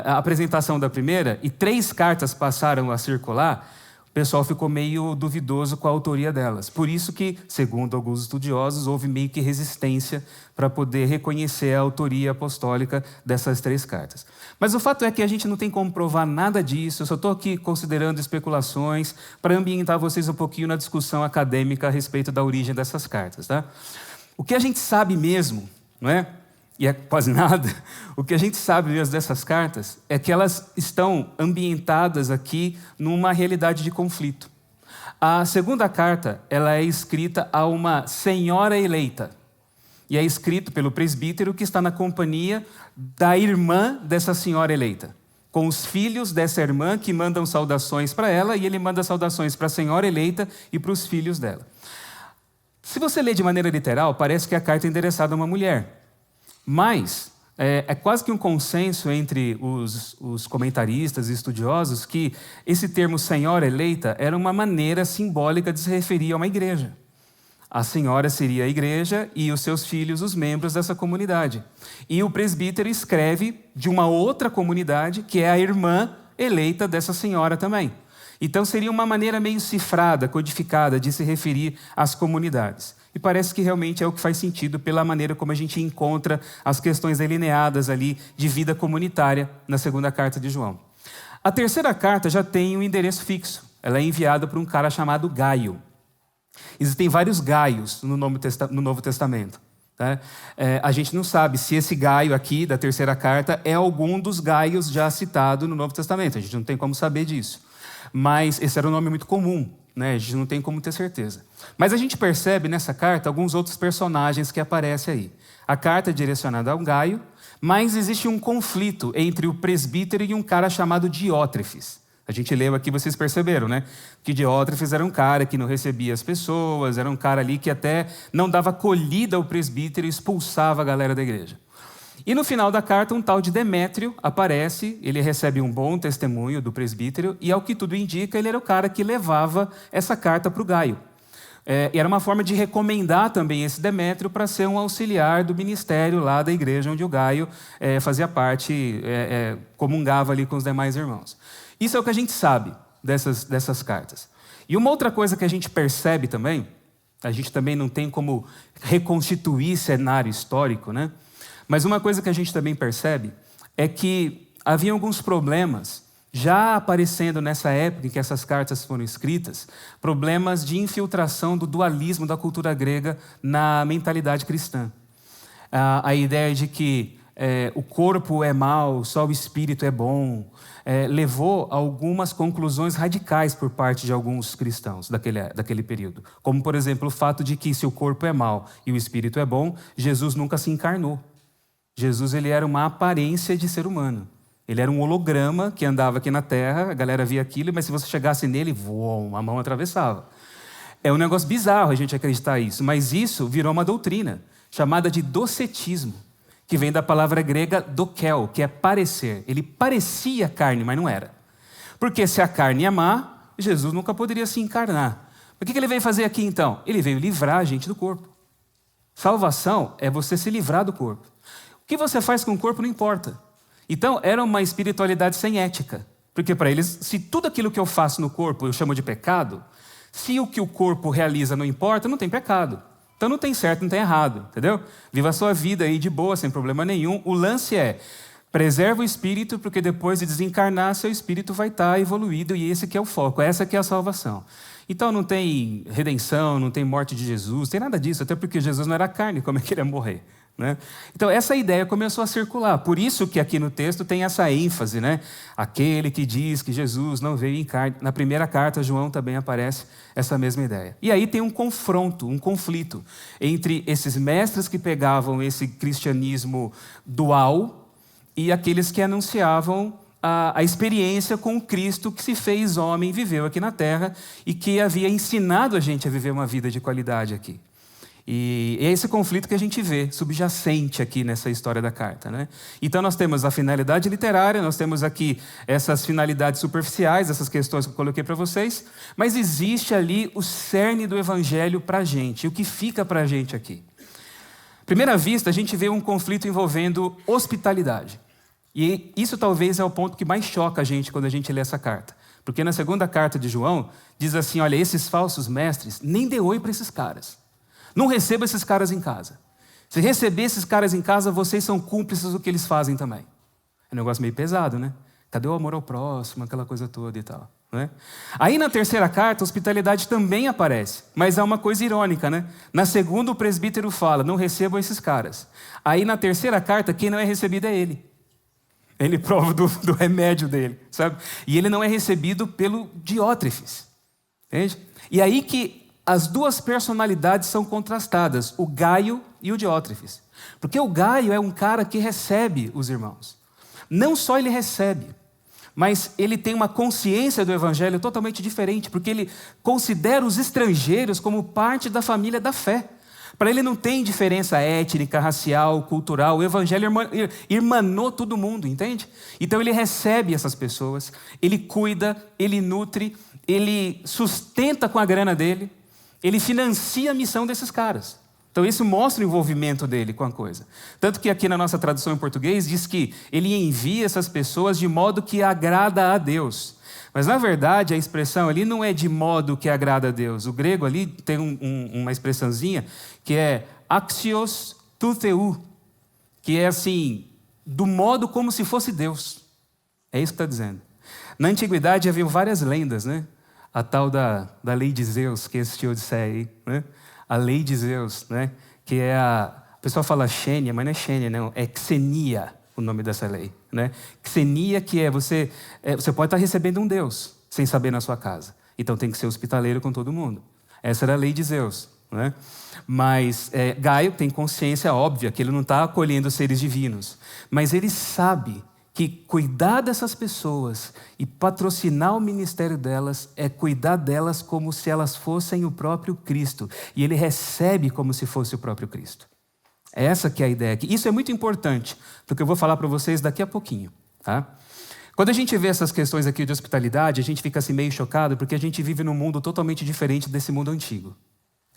a apresentação da primeira, e 3 cartas passaram a circular, o pessoal ficou meio duvidoso com a autoria delas. Por isso que, segundo alguns estudiosos, houve meio que resistência para poder reconhecer a autoria apostólica dessas 3 cartas. Mas o fato é que a gente não tem como provar nada disso, eu só estou aqui considerando especulações para ambientar vocês um pouquinho na discussão acadêmica a respeito da origem dessas cartas. Tá? O que a gente sabe mesmo, não é? E é quase nada, o que a gente sabe mesmo dessas cartas é que elas estão ambientadas aqui numa realidade de conflito. A segunda carta ela é escrita a uma senhora eleita. E é escrito pelo presbítero que está na companhia da irmã dessa senhora eleita. Com os filhos dessa irmã que mandam saudações para ela e ele manda saudações para a senhora eleita e para os filhos dela. Se você ler de maneira literal, parece que a carta é endereçada a uma mulher. Mas é quase que um consenso entre os comentaristas e estudiosos que esse termo senhora eleita era uma maneira simbólica de se referir a uma igreja. A senhora seria a igreja e os seus filhos os membros dessa comunidade. E o presbítero escreve de uma outra comunidade, que é a irmã eleita dessa senhora também. Então seria uma maneira meio cifrada, codificada de se referir às comunidades. E parece que realmente é o que faz sentido pela maneira como a gente encontra as questões delineadas ali de vida comunitária na segunda carta de João. A terceira carta já tem um endereço fixo. Ela é enviada por um cara chamado Gaio. Existem vários Gaios no Novo Testamento. Tá? A gente não sabe se esse Gaio aqui da terceira carta é algum dos Gaios já citado no Novo Testamento. A gente não tem como saber disso. Mas esse era um nome muito comum. Né? A gente não tem como ter certeza. Mas a gente percebe nessa carta alguns outros personagens que aparecem aí. A carta é direcionada a um Gaio, mas existe um conflito entre o presbítero e um cara chamado Diótrefes. A gente leu aqui, vocês perceberam, né? Que Diótrefes era um cara que não recebia as pessoas, era um cara ali que até não dava acolhida ao presbítero e expulsava a galera da igreja. E no final da carta, um tal de Demétrio aparece, ele recebe um bom testemunho do presbítero, e ao que tudo indica, ele era o cara que levava essa carta para o Gaio. E era uma forma de recomendar também esse Demétrio para ser um auxiliar do ministério lá da igreja onde o Gaio fazia parte, comungava ali com os demais irmãos. Isso é o que a gente sabe dessas cartas. E uma outra coisa que a gente percebe também, a gente também não tem como reconstituir cenário histórico, né? Mas uma coisa que a gente também percebe é que havia alguns problemas já aparecendo nessa época em que essas cartas foram escritas, problemas de infiltração do dualismo da cultura grega na mentalidade cristã. A ideia de que o corpo é mau, só o espírito é bom, levou a algumas conclusões radicais por parte de alguns cristãos daquele período. Como, por exemplo, o fato de que se o corpo é mau e o espírito é bom, Jesus nunca se encarnou. Jesus ele era uma aparência de ser humano. Ele era um holograma que andava aqui na Terra, a galera via aquilo, mas se você chegasse nele, voou, a mão atravessava. É um negócio bizarro a gente acreditar isso, mas isso virou uma doutrina, chamada de docetismo, que vem da palavra grega dokel, que é parecer. Ele parecia carne, mas não era. Porque se a carne é má, Jesus nunca poderia se encarnar. O que ele veio fazer aqui então? Ele veio livrar a gente do corpo. Salvação é você se livrar do corpo. O que você faz com o corpo não importa. Então, era uma espiritualidade sem ética. Porque para eles, se tudo aquilo que eu faço no corpo eu chamo de pecado, se o que o corpo realiza não importa, não tem pecado. Então não tem certo, não tem errado, entendeu? Viva a sua vida aí de boa, sem problema nenhum. O lance é, preserva o espírito, porque depois de desencarnar, seu espírito vai estar evoluído, e esse que é o foco, essa que é a salvação. Então não tem redenção, não tem morte de Jesus, não tem nada disso, até porque Jesus não era carne, como é que ele ia morrer? Né? Então essa ideia começou a circular, por isso que aqui no texto tem essa ênfase, né? Aquele que diz que Jesus não veio em carne. Na primeira carta, João também aparece essa mesma ideia. E aí tem um confronto, um conflito entre esses mestres que pegavam esse cristianismo dual e aqueles que anunciavam a experiência com o Cristo que se fez homem, viveu aqui na Terra e que havia ensinado a gente a viver uma vida de qualidade aqui. E é esse conflito que a gente vê, subjacente aqui nessa história da carta, né? Então nós temos a finalidade literária, nós temos aqui essas finalidades superficiais, essas questões que eu coloquei para vocês, mas existe ali o cerne do evangelho para a gente, o que fica para a gente aqui. Primeira vista, a gente vê um conflito envolvendo hospitalidade. E isso talvez é o ponto que mais choca a gente quando a gente lê essa carta. Porque na segunda carta de João, diz assim, olha, esses falsos mestres, nem dê oi para esses caras. Não receba esses caras em casa. Se receber esses caras em casa, vocês são cúmplices do que eles fazem também. É um negócio meio pesado, né? Cadê o amor ao próximo, aquela coisa toda e tal, né? Aí na terceira carta, a hospitalidade também aparece, mas é uma coisa irônica, né? Na segunda, o presbítero fala, não recebam esses caras. Aí na terceira carta, quem não é recebido é ele. Ele prova do remédio dele, sabe? E ele não é recebido pelo Diótrefes, entende? E aí que as duas personalidades são contrastadas, o Gaio e o Diótrefes. Porque o Gaio é um cara que recebe os irmãos. Não só ele recebe, mas ele tem uma consciência do evangelho totalmente diferente, porque ele considera os estrangeiros como parte da família da fé. Para ele não tem diferença étnica, racial, cultural. O evangelho irmanou todo mundo, entende? Então ele recebe essas pessoas, ele cuida, ele nutre, ele sustenta com a grana dele, ele financia a missão desses caras. Então isso mostra o envolvimento dele com a coisa. Tanto que aqui na nossa tradução em português diz que ele envia essas pessoas de modo que agrada a Deus. Mas na verdade a expressão ali não é de modo que agrada a Deus. O grego ali tem uma expressãozinha que é axios tutheu, que é assim, do modo como se fosse Deus. É isso que está dizendo. Na antiguidade havia várias lendas, né? A tal da lei de Zeus, que assistiu Odisseia aí, né? A lei de Zeus, né? Que é o pessoal fala Xênia, mas não é Xênia, não. É Xenia, o nome dessa lei, né? Xenia, que é você pode estar recebendo um Deus sem saber na sua casa. Então tem que ser hospitaleiro com todo mundo. Essa era a lei de Zeus, né? Mas Gaio tem consciência óbvia que ele não está acolhendo seres divinos, mas ele sabe que cuidar dessas pessoas e patrocinar o ministério delas é cuidar delas como se elas fossem o próprio Cristo. E ele recebe como se fosse o próprio Cristo. Essa que é a ideia aqui. Isso é muito importante, porque eu vou falar para vocês daqui a pouquinho, tá? Quando a gente vê essas questões aqui de hospitalidade, a gente fica assim meio chocado, porque a gente vive num mundo totalmente diferente desse mundo antigo.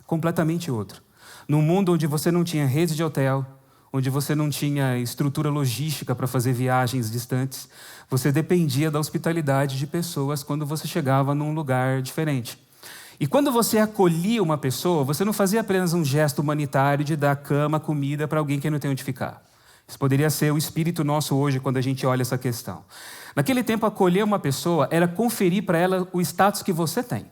Completamente outro. Num mundo onde você não tinha rede de hotel, onde você não tinha estrutura logística para fazer viagens distantes, você dependia da hospitalidade de pessoas quando você chegava num lugar diferente. E quando você acolhia uma pessoa, você não fazia apenas um gesto humanitário de dar cama, comida para alguém que não tem onde ficar. Isso poderia ser o espírito nosso hoje quando a gente olha essa questão. Naquele tempo, acolher uma pessoa era conferir para ela o status que você tem.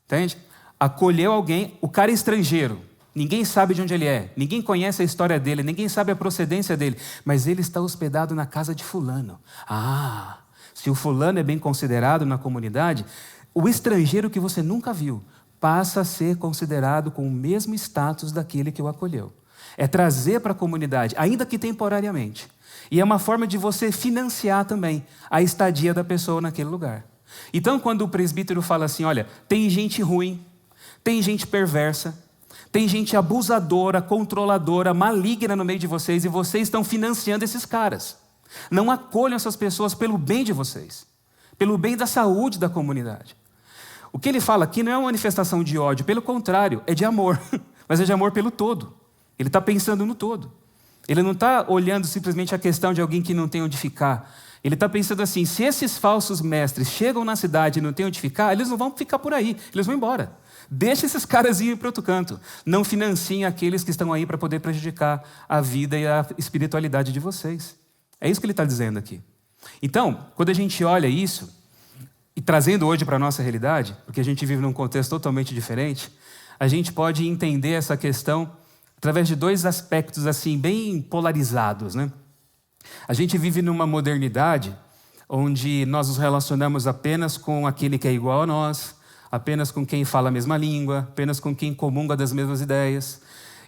Entende? Acolheu alguém, o cara é estrangeiro. Ninguém sabe de onde ele é, ninguém conhece a história dele, ninguém sabe a procedência dele, mas ele está hospedado na casa de fulano. Ah, se o fulano é bem considerado na comunidade, o estrangeiro que você nunca viu passa a ser considerado com o mesmo status daquele que o acolheu. É trazer para a comunidade, ainda que temporariamente. E é uma forma de você financiar também a estadia da pessoa naquele lugar. Então, quando o presbítero fala assim, olha, tem gente ruim, tem gente perversa, tem gente abusadora, controladora, maligna no meio de vocês, e vocês estão financiando esses caras. Não acolham essas pessoas pelo bem de vocês, pelo bem da saúde da comunidade. O que ele fala aqui não é uma manifestação de ódio, pelo contrário, é de amor, mas é de amor pelo todo. Ele está pensando no todo. Ele não está olhando simplesmente a questão de alguém que não tem onde ficar. Ele está pensando assim, se esses falsos mestres chegam na cidade e não têm onde ficar, eles não vão ficar por aí, eles vão embora. Deixa esses caras irem para outro canto. Não financiem aqueles que estão aí para poder prejudicar a vida e a espiritualidade de vocês. É isso que ele está dizendo aqui. Então, quando a gente olha isso, e trazendo hoje para a nossa realidade, porque a gente vive num contexto totalmente diferente, a gente pode entender essa questão através de dois aspectos assim bem polarizados, né? A gente vive numa modernidade onde nós nos relacionamos apenas com aquele que é igual a nós, apenas com quem fala a mesma língua, apenas com quem comunga das mesmas ideias.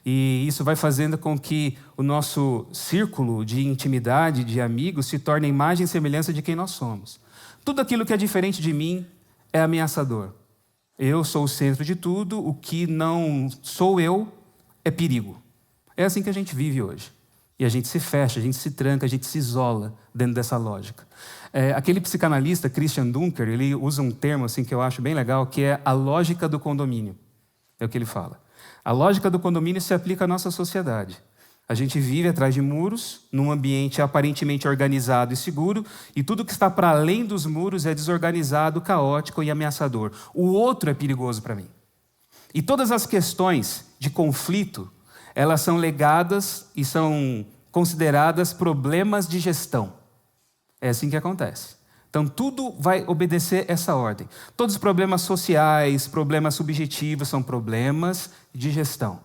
E isso vai fazendo com que o nosso círculo de intimidade, de amigos, se torne a imagem e semelhança de quem nós somos. Tudo aquilo que é diferente de mim é ameaçador. Eu sou o centro de tudo, o que não sou eu é perigo. É assim que a gente vive hoje. E a gente se fecha, a gente se tranca, a gente se isola dentro dessa lógica. Aquele psicanalista, Christian Dunker, ele usa um termo assim, que eu acho bem legal, que é a lógica do condomínio. É o que ele fala. A lógica do condomínio se aplica à nossa sociedade. A gente vive atrás de muros, num ambiente aparentemente organizado e seguro, e tudo que está para além dos muros é desorganizado, caótico e ameaçador. O outro é perigoso para mim. E todas as questões de conflito, elas são legadas e são consideradas problemas de gestão. É assim que acontece. Então, tudo vai obedecer essa ordem. Todos os problemas sociais, problemas subjetivos, são problemas de gestão.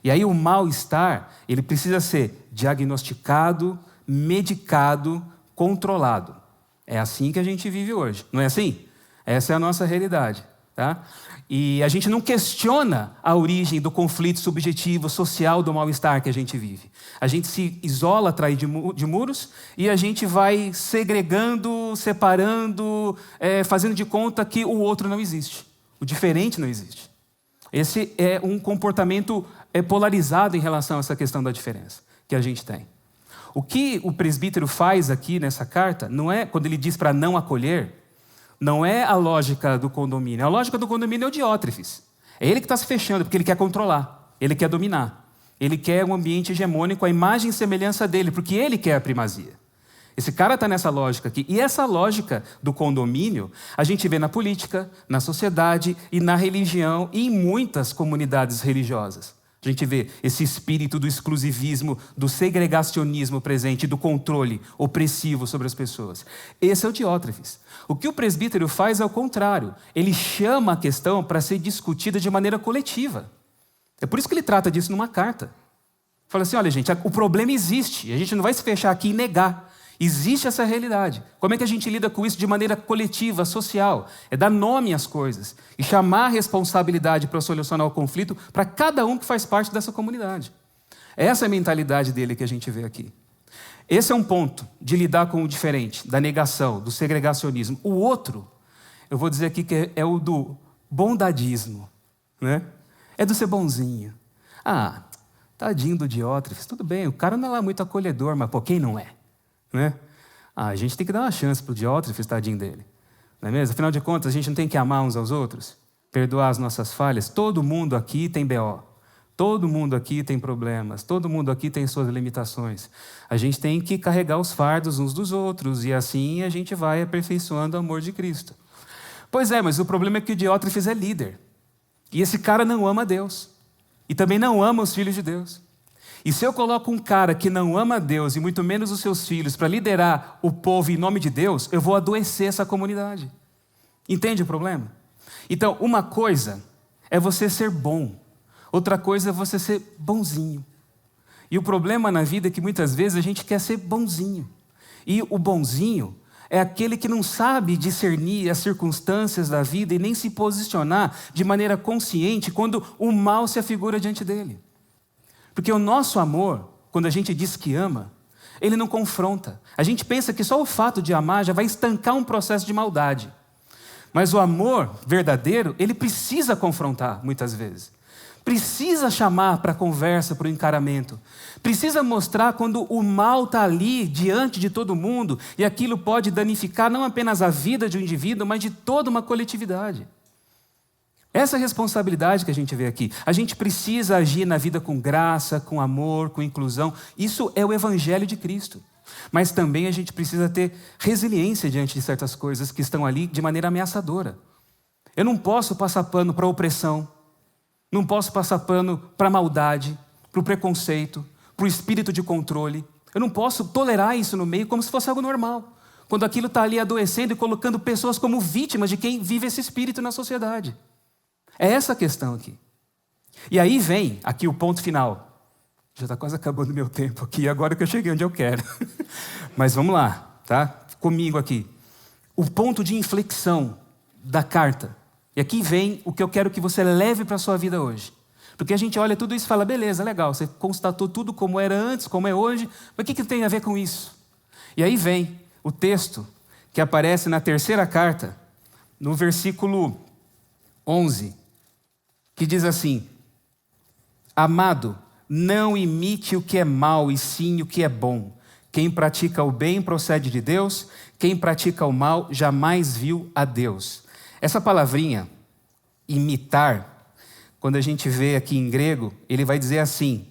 E aí o mal-estar, ele precisa ser diagnosticado, medicado, controlado. É assim que a gente vive hoje, não é assim? Essa é a nossa realidade, tá? E a gente não questiona a origem do conflito subjetivo, social, do mal-estar que a gente vive. A gente se isola atrás de muros e a gente vai segregando, separando, fazendo de conta que o outro não existe. O diferente não existe. Esse é um comportamento polarizado em relação a essa questão da diferença que a gente tem. O que o presbítero faz aqui nessa carta, não é, quando ele diz para não acolher, não é a lógica do condomínio. A lógica do condomínio é o Diótrefes. É ele que está se fechando, porque ele quer controlar, ele quer dominar. Ele quer um ambiente hegemônico, a imagem e semelhança dele, porque ele quer a primazia. Esse cara está nessa lógica aqui. E essa lógica do condomínio, a gente vê na política, na sociedade e na religião e em muitas comunidades religiosas. A gente vê esse espírito do exclusivismo, do segregacionismo presente, do controle opressivo sobre as pessoas. Esse é o Diótrefes. O que o presbítero faz é o contrário. Ele chama a questão para ser discutida de maneira coletiva. É por isso que ele trata disso numa carta. Fala assim, olha gente, o problema existe. A gente não vai se fechar aqui e negar. Existe essa realidade. Como é que a gente lida com isso de maneira coletiva, social? É dar nome às coisas e chamar a responsabilidade para solucionar o conflito para cada um que faz parte dessa comunidade. Essa é a mentalidade dele que a gente vê aqui. Esse é um ponto de lidar com o diferente, da negação, do segregacionismo. O outro, eu vou dizer aqui que é o do bondadismo, né? É do ser bonzinho. Ah, tadinho do Diótrefes, tudo bem, o cara não é lá muito acolhedor, mas pô, quem não é? Né? A gente tem que dar uma chance para o Diótrefes, tadinho dele. Não é mesmo? Afinal de contas, a gente não tem que amar uns aos outros? Perdoar as nossas falhas? Todo mundo aqui tem BO. Todo mundo aqui tem problemas. Todo mundo aqui tem suas limitações. A gente tem que carregar os fardos uns dos outros e assim a gente vai aperfeiçoando o amor de Cristo. Pois é, mas o problema é que o Diótrefes é líder. E esse cara não ama Deus. E também não ama os filhos de Deus. E se eu coloco um cara que não ama Deus e muito menos os seus filhos para liderar o povo em nome de Deus, eu vou adoecer essa comunidade. Entende o problema? Então, uma coisa é você ser bom, outra coisa é você ser bonzinho. E o problema na vida é que muitas vezes a gente quer ser bonzinho. E o bonzinho é aquele que não sabe discernir as circunstâncias da vida e nem se posicionar de maneira consciente quando o mal se afigura diante dele. Porque o nosso amor, quando a gente diz que ama, ele não confronta. A gente pensa que só o fato de amar já vai estancar um processo de maldade. Mas o amor verdadeiro, ele precisa confrontar, muitas vezes. Precisa chamar para a conversa, para o encaramento. Precisa mostrar quando o mal está ali, diante de todo mundo, e aquilo pode danificar não apenas a vida de um indivíduo, mas de toda uma coletividade. Essa é a responsabilidade que a gente vê aqui. A gente precisa agir na vida com graça, com amor, com inclusão. Isso é o Evangelho de Cristo. Mas também a gente precisa ter resiliência diante de certas coisas que estão ali de maneira ameaçadora. Eu não posso passar pano para a opressão, não posso passar pano para a maldade, para o preconceito, para o espírito de controle. Eu não posso tolerar isso no meio como se fosse algo normal, quando aquilo está ali adoecendo e colocando pessoas como vítimas de quem vive esse espírito na sociedade. É essa a questão aqui. E aí vem aqui o ponto final. Já está quase acabando o meu tempo aqui, agora que eu cheguei onde eu quero. Mas vamos lá, tá? Comigo aqui. O ponto de inflexão da carta. E aqui vem o que eu quero que você leve para a sua vida hoje. Porque a gente olha tudo isso e fala, beleza, legal, você constatou tudo como era antes, como é hoje, mas o que tem a ver com isso? E aí vem o texto que aparece na terceira carta, no versículo 11, que diz assim: amado, não imite o que é mal, e sim o que é bom. Quem pratica o bem procede de Deus, quem pratica o mal jamais viu a Deus. Essa palavrinha, imitar, quando a gente vê aqui em grego, ele vai dizer assim,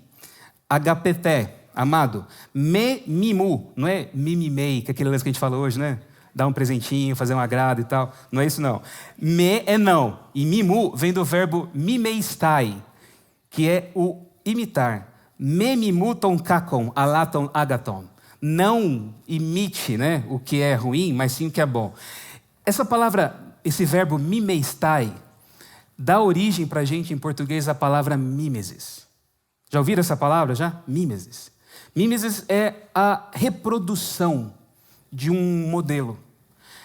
agapeté, amado, me mimu, não é mimimei, que é aquele lance que a gente fala hoje, né? Dar um presentinho, fazer um agrado e tal. Não é isso não. Me é não. E mimu vem do verbo mimeistai, que é o imitar. Me mimuton kakon, alaton agaton. Não imite, né, o que é ruim, mas sim o que é bom. Essa palavra, esse verbo mimeistai, dá origem para a gente em português a palavra mimesis. Já ouviram essa palavra já? Mimesis. Mimesis é a reprodução de um modelo.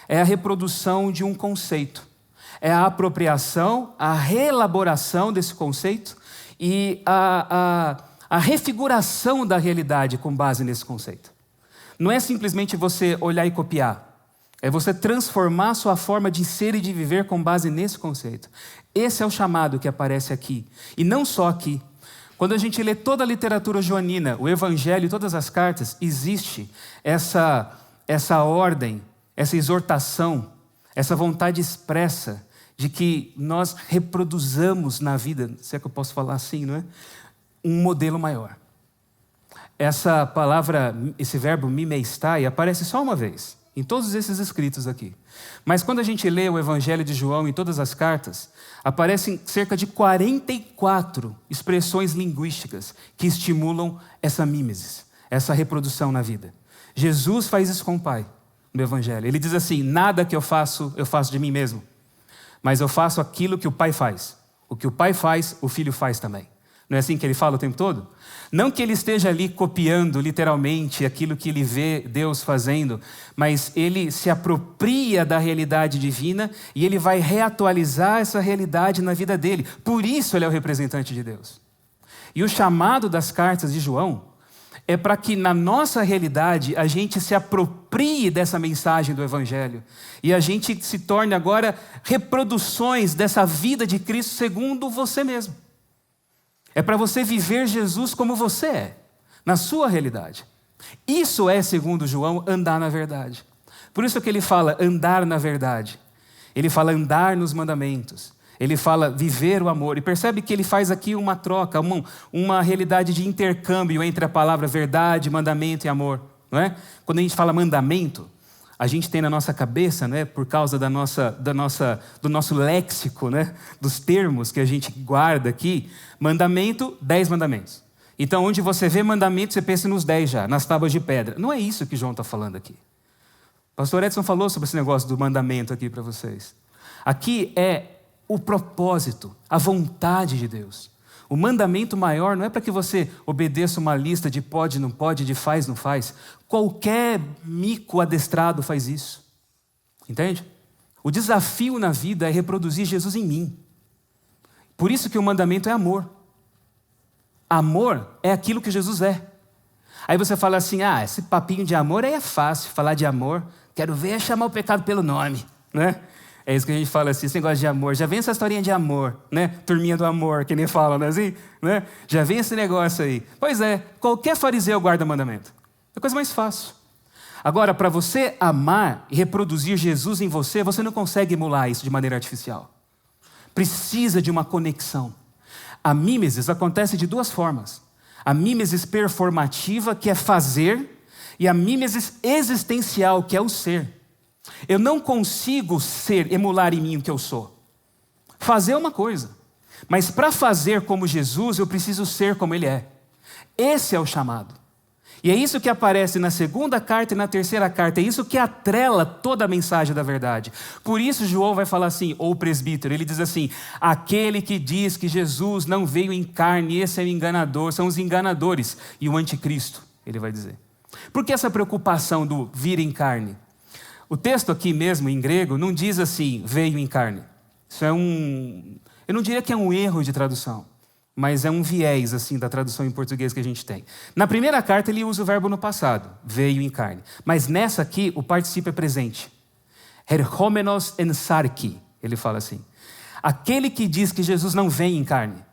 É a reprodução de um conceito. É a apropriação, a reelaboração desse conceito e a refiguração da realidade com base nesse conceito. Não é simplesmente você olhar e copiar. É você transformar a sua forma de ser e de viver com base nesse conceito. Esse é o chamado que aparece aqui. E não só aqui. Quando a gente lê toda a literatura joanina, o Evangelho e todas as cartas, existe essa ordem, essa exortação, essa vontade expressa de que nós reproduzamos na vida, se é que eu posso falar assim, não é? Um modelo maior. Essa palavra, esse verbo mimeistai, aparece só uma vez, em todos esses escritos aqui. Mas quando a gente lê o Evangelho de João em todas as cartas, aparecem cerca de 44 expressões linguísticas que estimulam essa mimesis, essa reprodução na vida. Jesus faz isso com o Pai, no Evangelho. Ele diz assim, nada que eu faço de mim mesmo, mas eu faço aquilo que o Pai faz. O que o Pai faz, o Filho faz também. Não é assim que ele fala o tempo todo? Não que ele esteja ali copiando literalmente aquilo que ele vê Deus fazendo, mas ele se apropria da realidade divina e ele vai reatualizar essa realidade na vida dele. Por isso ele é o representante de Deus. E o chamado das cartas de João é para que na nossa realidade a gente se aproprie dessa mensagem do Evangelho e a gente se torne agora reproduções dessa vida de Cristo segundo você mesmo. É para você viver Jesus como você é, na sua realidade. Isso é, segundo João, andar na verdade. Por isso que ele fala andar na verdade. Ele fala andar nos mandamentos. Ele fala viver o amor. E percebe que ele faz aqui uma troca, uma realidade de intercâmbio entre a palavra verdade, mandamento e amor. Não é? Quando a gente fala mandamento, a gente tem na nossa cabeça, né, por causa do nosso léxico, né, dos termos que a gente guarda aqui, mandamento, 10 mandamentos. Então, onde você vê mandamento, você pensa nos 10 já, nas tábuas de pedra. Não é isso que João está falando aqui. O pastor Edson falou sobre esse negócio do mandamento aqui para vocês. Aqui é o propósito, a vontade de Deus. O mandamento maior não é para que você obedeça uma lista de pode, não pode, de faz, não faz. Qualquer mico adestrado faz isso. Entende? O desafio na vida é reproduzir Jesus em mim. Por isso que o mandamento é amor. Amor é aquilo que Jesus é. Aí você fala assim, esse papinho de amor aí é fácil, falar de amor. Quero ver chamar o pecado pelo nome, né? É isso que a gente fala assim, esse negócio de amor. Já vem essa historinha de amor, né? Turminha do amor, que nem falam, né? Assim, né? Já vem esse negócio aí. Pois é, qualquer fariseu guarda mandamento. É a coisa mais fácil. Agora, para você amar e reproduzir Jesus em você, você não consegue emular isso de maneira artificial. Precisa de uma conexão. A mímesis acontece de duas formas. A mímesis performativa, que é fazer, e a mímesis existencial, que é o ser. Eu não consigo emular em mim o que eu sou. Fazer é uma coisa, mas para fazer como Jesus, eu preciso ser como Ele é. Esse é o chamado. E é isso que aparece na segunda carta e na terceira carta, é isso que atrela toda a mensagem da verdade. Por isso João vai falar assim, ou o presbítero, ele diz assim, aquele que diz que Jesus não veio em carne, esse é o enganador, são os enganadores, e o anticristo, ele vai dizer. Por que essa preocupação do vir em carne? O texto aqui mesmo, em grego, não diz assim, veio em carne. Isso é eu não diria que é um erro de tradução, mas é um viés assim da tradução em português que a gente tem. Na primeira carta ele usa o verbo no passado, veio em carne. Mas nessa aqui o particípio é presente. Herhomenos en sarki, ele fala assim. Aquele que diz que Jesus não vem em carne.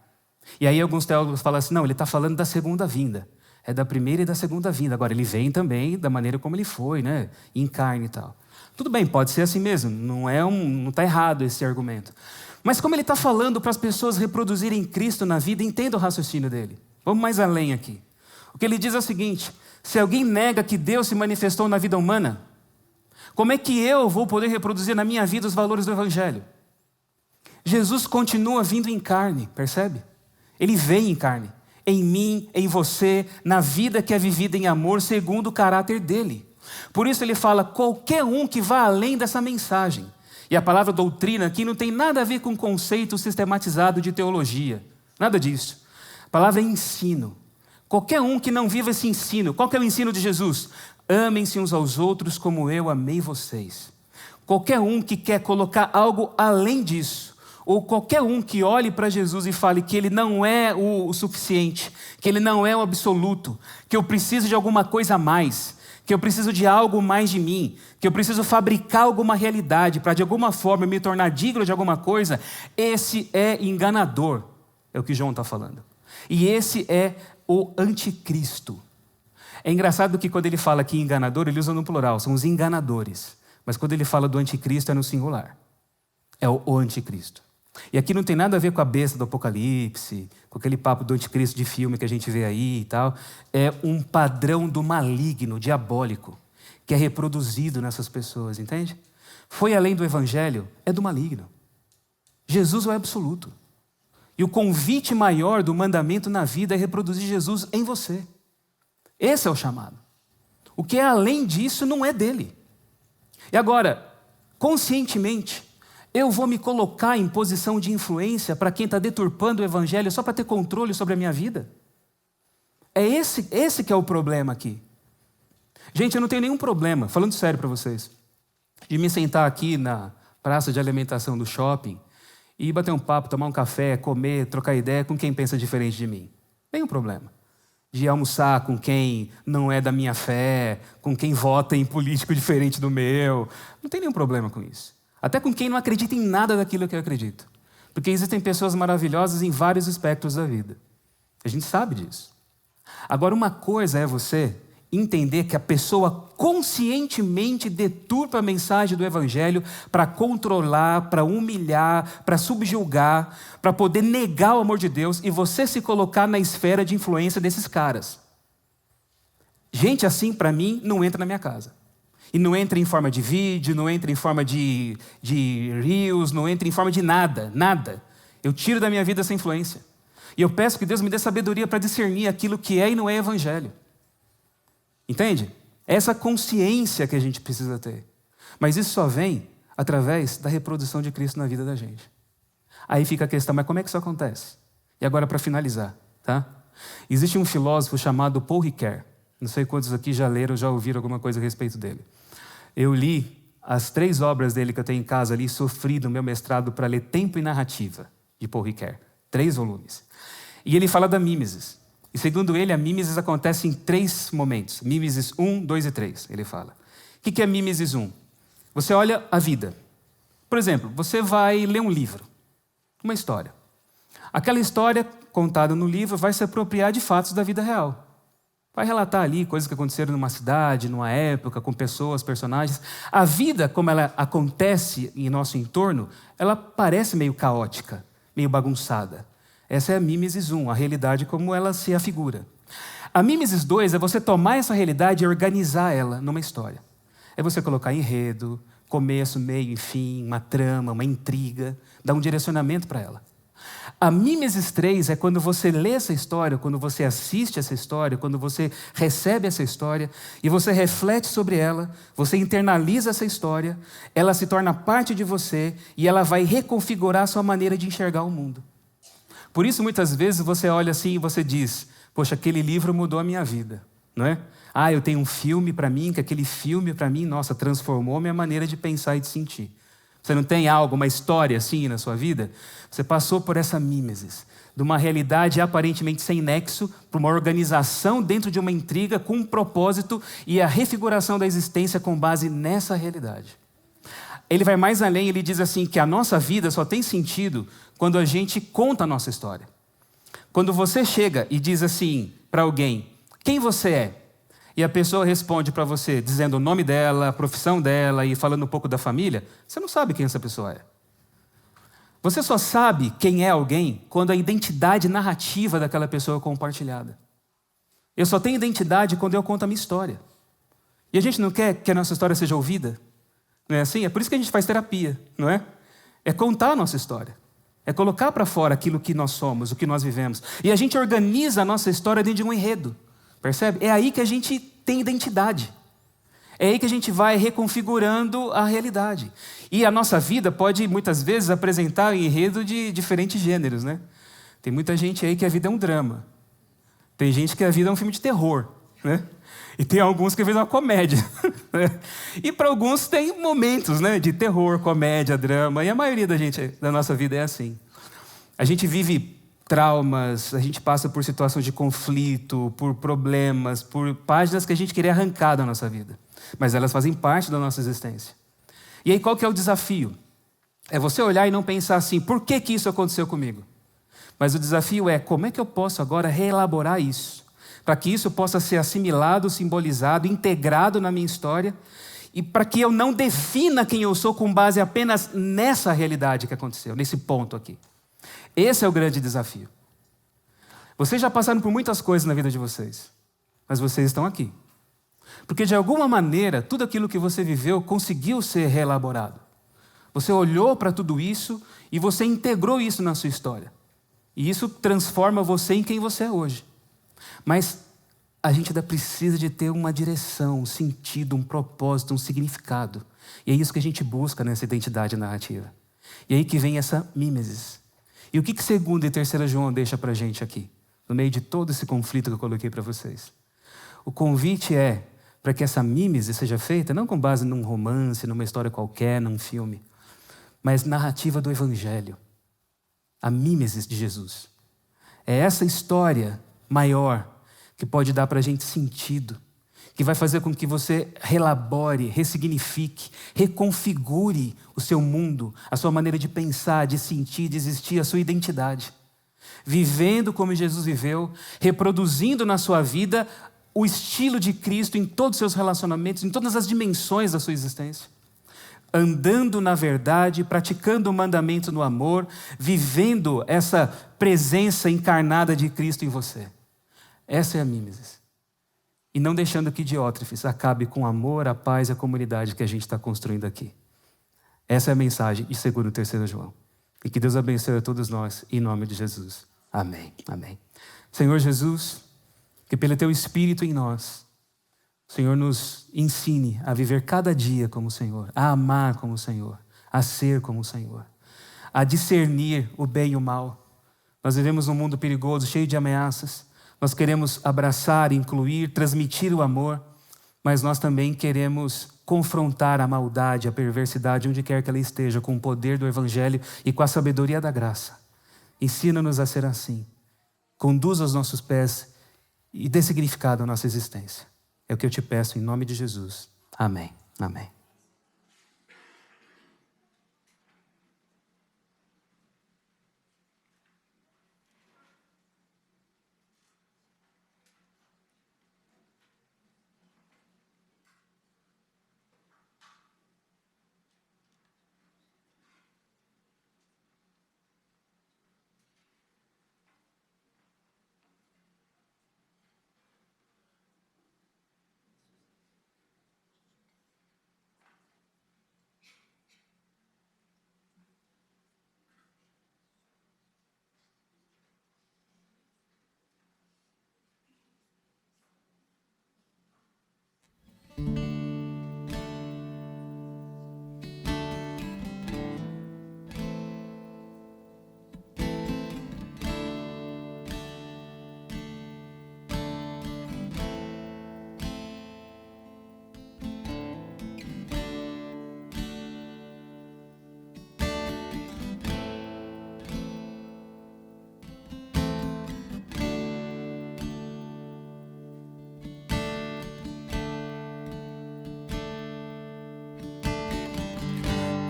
E aí alguns teólogos falam assim, não, ele está falando da segunda vinda. É da primeira e da segunda vinda. Agora ele vem também da maneira como ele foi, né? Em carne e tal. Tudo bem, pode ser assim mesmo. Não está errado esse argumento. Mas como ele está falando para as pessoas reproduzirem Cristo na vida, entenda o raciocínio dele. Vamos mais além aqui. O que ele diz é o seguinte, se alguém nega que Deus se manifestou na vida humana, como é que eu vou poder reproduzir na minha vida os valores do Evangelho? Jesus continua vindo em carne, percebe? Ele vem em carne. Em mim, em você, na vida que é vivida em amor, segundo o caráter dele. Por isso ele fala, qualquer um que vá além dessa mensagem. E a palavra doutrina aqui não tem nada a ver com conceito sistematizado de teologia. Nada disso. A palavra é ensino. Qualquer um que não viva esse ensino. Qual que é o ensino de Jesus? Amem-se uns aos outros como eu amei vocês. Qualquer um que quer colocar algo além disso, ou qualquer um que olhe para Jesus e fale que Ele não é o suficiente, que Ele não é o absoluto, que eu preciso de alguma coisa a mais, que eu preciso de algo mais de mim, que eu preciso fabricar alguma realidade para de alguma forma me tornar digno de alguma coisa, esse é enganador, é o que João está falando. E esse é o anticristo. É engraçado que quando ele fala aqui enganador, ele usa no plural, são os enganadores. Mas quando ele fala do anticristo é no singular. É o anticristo. E aqui não tem nada a ver com a besta do Apocalipse, com aquele papo do anticristo de filme que a gente vê aí e tal. É um padrão do maligno, diabólico, que é reproduzido nessas pessoas, entende? Foi além do evangelho, é do maligno. Jesus é o absoluto. E o convite maior do mandamento na vida é reproduzir Jesus em você. Esse é o chamado. O que é além disso não é dele. E agora, conscientemente, eu vou me colocar em posição de influência para quem está deturpando o evangelho só para ter controle sobre a minha vida? É esse que é o problema aqui. Gente, eu não tenho nenhum problema, falando sério para vocês, de me sentar aqui na praça de alimentação do shopping e bater um papo, tomar um café, comer, trocar ideia com quem pensa diferente de mim. Nenhum problema. De almoçar com quem não é da minha fé, com quem vota em político diferente do meu. Não tem nenhum problema com isso. Até com quem não acredita em nada daquilo que eu acredito. Porque existem pessoas maravilhosas em vários aspectos da vida. A gente sabe disso. Agora, uma coisa é você entender que a pessoa conscientemente deturpa a mensagem do evangelho para controlar, para humilhar, para subjugar, para poder negar o amor de Deus e você se colocar na esfera de influência desses caras. Gente assim, para mim, não entra na minha casa. E não entra em forma de vídeo, não entra em forma de reels, não entra em forma de nada, nada. Eu tiro da minha vida essa influência. E eu peço que Deus me dê sabedoria para discernir aquilo que é e não é evangelho. Entende? É essa consciência que a gente precisa ter. Mas isso só vem através da reprodução de Cristo na vida da gente. Aí fica a questão, mas como é que isso acontece? E agora para finalizar, tá? Existe um filósofo chamado Paul Ricoeur. Não sei quantos aqui já leram, já ouviram alguma coisa a respeito dele. Eu li as 3 obras dele que eu tenho em casa ali, sofri no meu mestrado para ler Tempo e Narrativa, de Paul Ricoeur. 3 volumes. E ele fala da mimesis. E segundo ele, a mimesis acontece em 3 momentos. Mimesis 1, 2 e 3, ele fala. O que é mimesis 1? Você olha a vida. Por exemplo, você vai ler um livro, uma história. Aquela história contada no livro vai se apropriar de fatos da vida real. Vai relatar ali coisas que aconteceram numa cidade, numa época, com pessoas, personagens. A vida, como ela acontece em nosso entorno, ela parece meio caótica, meio bagunçada. Essa é a mimesis 1, a realidade como ela se afigura. A mimesis 2 é você tomar essa realidade e organizar ela numa história. É você colocar enredo, começo, meio e fim, uma trama, uma intriga, dar um direcionamento para ela. A mimesis 3 é quando você lê essa história, quando você assiste essa história, quando você recebe essa história e você reflete sobre ela, você internaliza essa história, ela se torna parte de você e ela vai reconfigurar a sua maneira de enxergar o mundo. Por isso, muitas vezes, você olha assim e você diz, poxa, aquele livro mudou a minha vida, não é? Ah, eu tenho um filme para mim, que aquele filme para mim, nossa, transformou a minha maneira de pensar e de sentir. Você não tem algo, uma história assim na sua vida? Você passou por essa mimesis, de uma realidade aparentemente sem nexo, para uma organização dentro de uma intriga com um propósito e a refiguração da existência com base nessa realidade. Ele vai mais além, ele diz assim, que a nossa vida só tem sentido quando a gente conta a nossa história. Quando você chega e diz assim para alguém, quem você é? E a pessoa responde para você, dizendo o nome dela, a profissão dela e falando um pouco da família, você não sabe quem essa pessoa é. Você só sabe quem é alguém quando a identidade narrativa daquela pessoa é compartilhada. Eu só tenho identidade quando eu conto a minha história. E a gente não quer que a nossa história seja ouvida? Não é assim? É por isso que a gente faz terapia, não é? É contar a nossa história. É colocar para fora aquilo que nós somos, o que nós vivemos. E a gente organiza a nossa história dentro de um enredo. Percebe? É aí que a gente tem identidade. É aí que a gente vai reconfigurando a realidade. E a nossa vida pode, muitas vezes, apresentar um enredo de diferentes gêneros, né? Tem muita gente aí que a vida é um drama. Tem gente que a vida é um filme de terror, né? E tem alguns que a vida é uma comédia. Né? E para alguns tem momentos, né, de terror, comédia, drama. E a maioria da nossa vida é assim. A gente vive traumas, a gente passa por situações de conflito, por problemas, por páginas que a gente queria arrancar da nossa vida. Mas elas fazem parte da nossa existência. E aí qual que é o desafio? É você olhar e não pensar assim, por que isso aconteceu comigo? Mas o desafio é, como é que eu posso agora reelaborar isso? Para que isso possa ser assimilado, simbolizado, integrado na minha história, e para que eu não defina quem eu sou com base apenas nessa realidade que aconteceu, nesse ponto aqui. Esse é o grande desafio. Vocês já passaram por muitas coisas na vida de vocês, mas vocês estão aqui. Porque de alguma maneira, tudo aquilo que você viveu conseguiu ser reelaborado. Você olhou para tudo isso e você integrou isso na sua história. E isso transforma você em quem você é hoje. Mas a gente ainda precisa de ter uma direção, um sentido, um propósito, um significado. E é isso que a gente busca nessa identidade narrativa. E aí que vem essa mimesis. E o que 2º e 3º João deixa para a gente aqui? No meio de todo esse conflito que eu coloquei para vocês. O convite é para que essa mimesis seja feita, não com base num romance, numa história qualquer, num filme, mas narrativa do Evangelho. A mimesis de Jesus. É essa história maior que pode dar para a gente sentido, que vai fazer com que você relabore, ressignifique, reconfigure o seu mundo, a sua maneira de pensar, de sentir, de existir, a sua identidade. Vivendo como Jesus viveu, reproduzindo na sua vida o estilo de Cristo em todos os seus relacionamentos, em todas as dimensões da sua existência. Andando na verdade, praticando o mandamento no amor, vivendo essa presença encarnada de Cristo em você. Essa é a mimesis. E não deixando que Diótrefes acabe com o amor, a paz e a comunidade que a gente está construindo aqui. Essa é a mensagem de 2º e 3º João. E que Deus abençoe a todos nós, em nome de Jesus. Amém. Amém. Senhor Jesus, que pelo Teu Espírito em nós, o Senhor nos ensine a viver cada dia como o Senhor, a amar como o Senhor, a ser como o Senhor, a discernir o bem e o mal. Nós vivemos num mundo perigoso, cheio de ameaças. Nós queremos abraçar, incluir, transmitir o amor, mas nós também queremos confrontar a maldade, a perversidade, onde quer que ela esteja, com o poder do Evangelho e com a sabedoria da graça. Ensina-nos a ser assim. Conduz os nossos pés e dê significado à nossa existência. É o que eu te peço em nome de Jesus. Amém. Amém.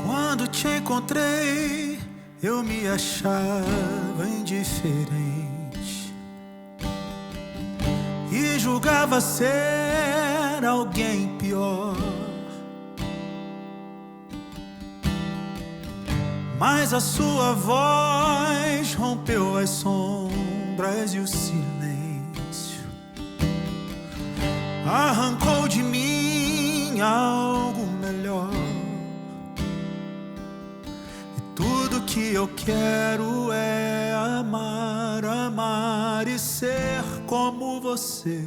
Quando te encontrei, eu me achava indiferente e julgava ser alguém pior. Mas a sua voz rompeu as sombras e o silêncio, arrancou de mim algo melhor. Tudo que eu quero é amar, amar e ser como você.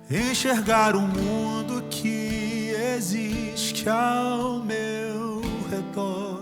Enxergar o mundo que existe ao meu redor.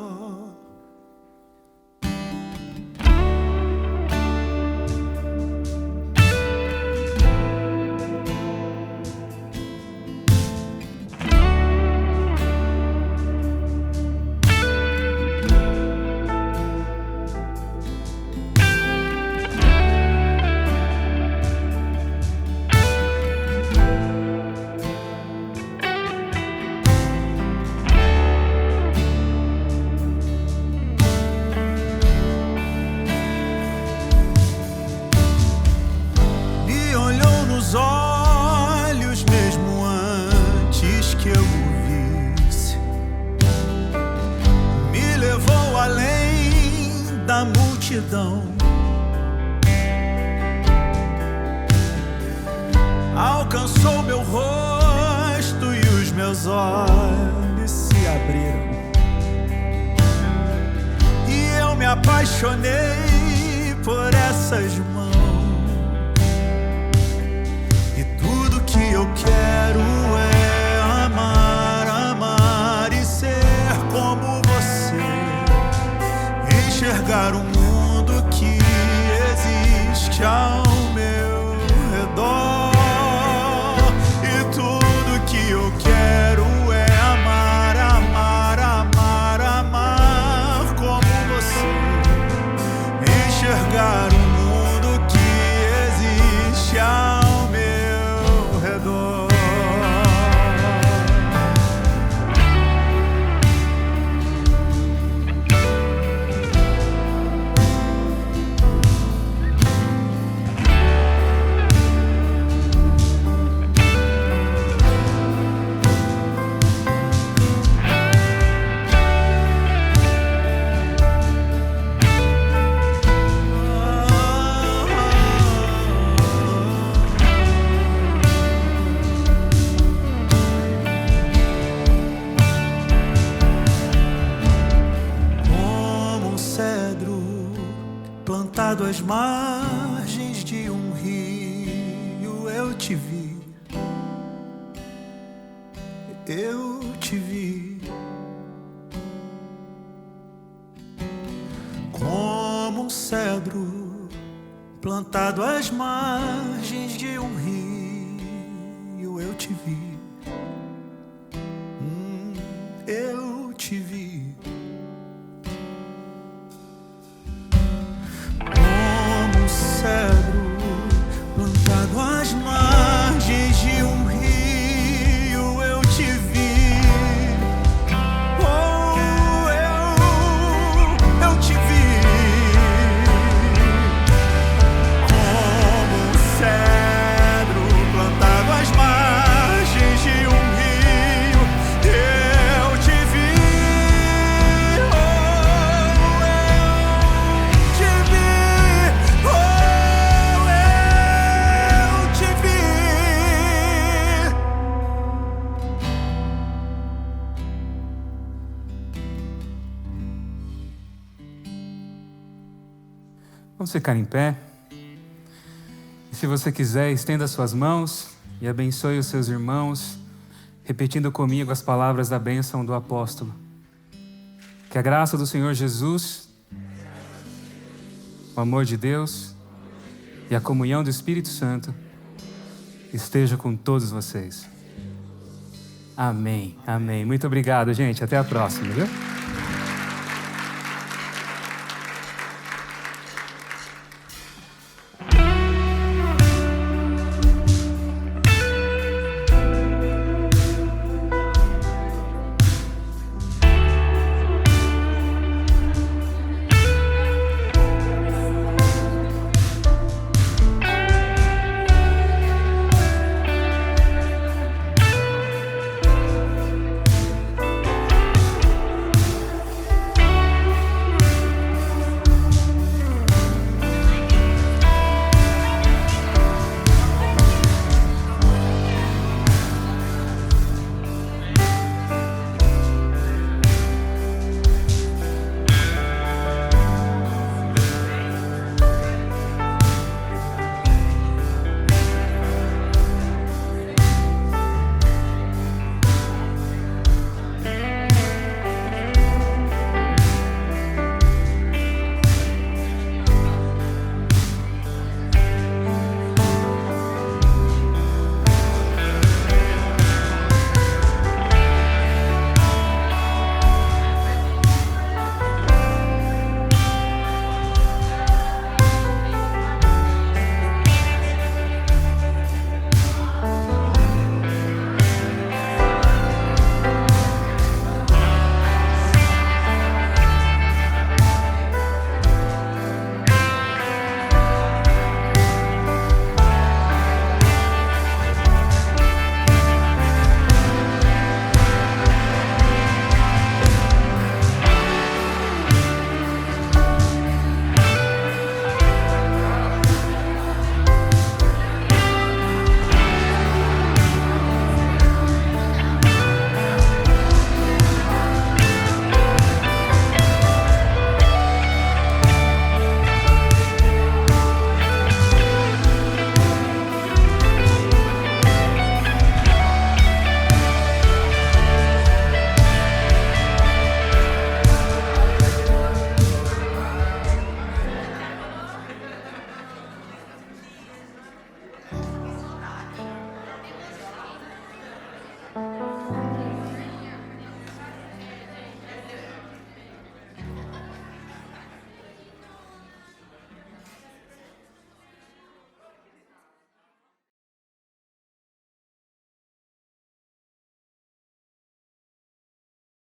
Olhos mesmo antes que eu o visse, me levou além da multidão, alcançou meu rosto e os meus olhos se abriram, e eu me apaixonei por essas mãos. Eu quero é amar, amar e ser como você. Enxergar o mundo que existe ao meu redor. E tudo que eu quero é amar, amar, amar, amar como você. Enxergar o mundo que existe ao plantado às margens de um rio, eu te vi, eu te vi. Como um cedro plantado às margens de um rio, eu te vi, eu te vi. Cedro plantado Vamos ficar em pé. E se você quiser, estenda suas mãos e abençoe os seus irmãos, repetindo comigo as palavras da bênção do apóstolo. Que a graça do Senhor Jesus, o amor de Deus e a comunhão do Espírito Santo esteja com todos vocês. Amém, amém. Muito obrigado, gente. Até a próxima, viu?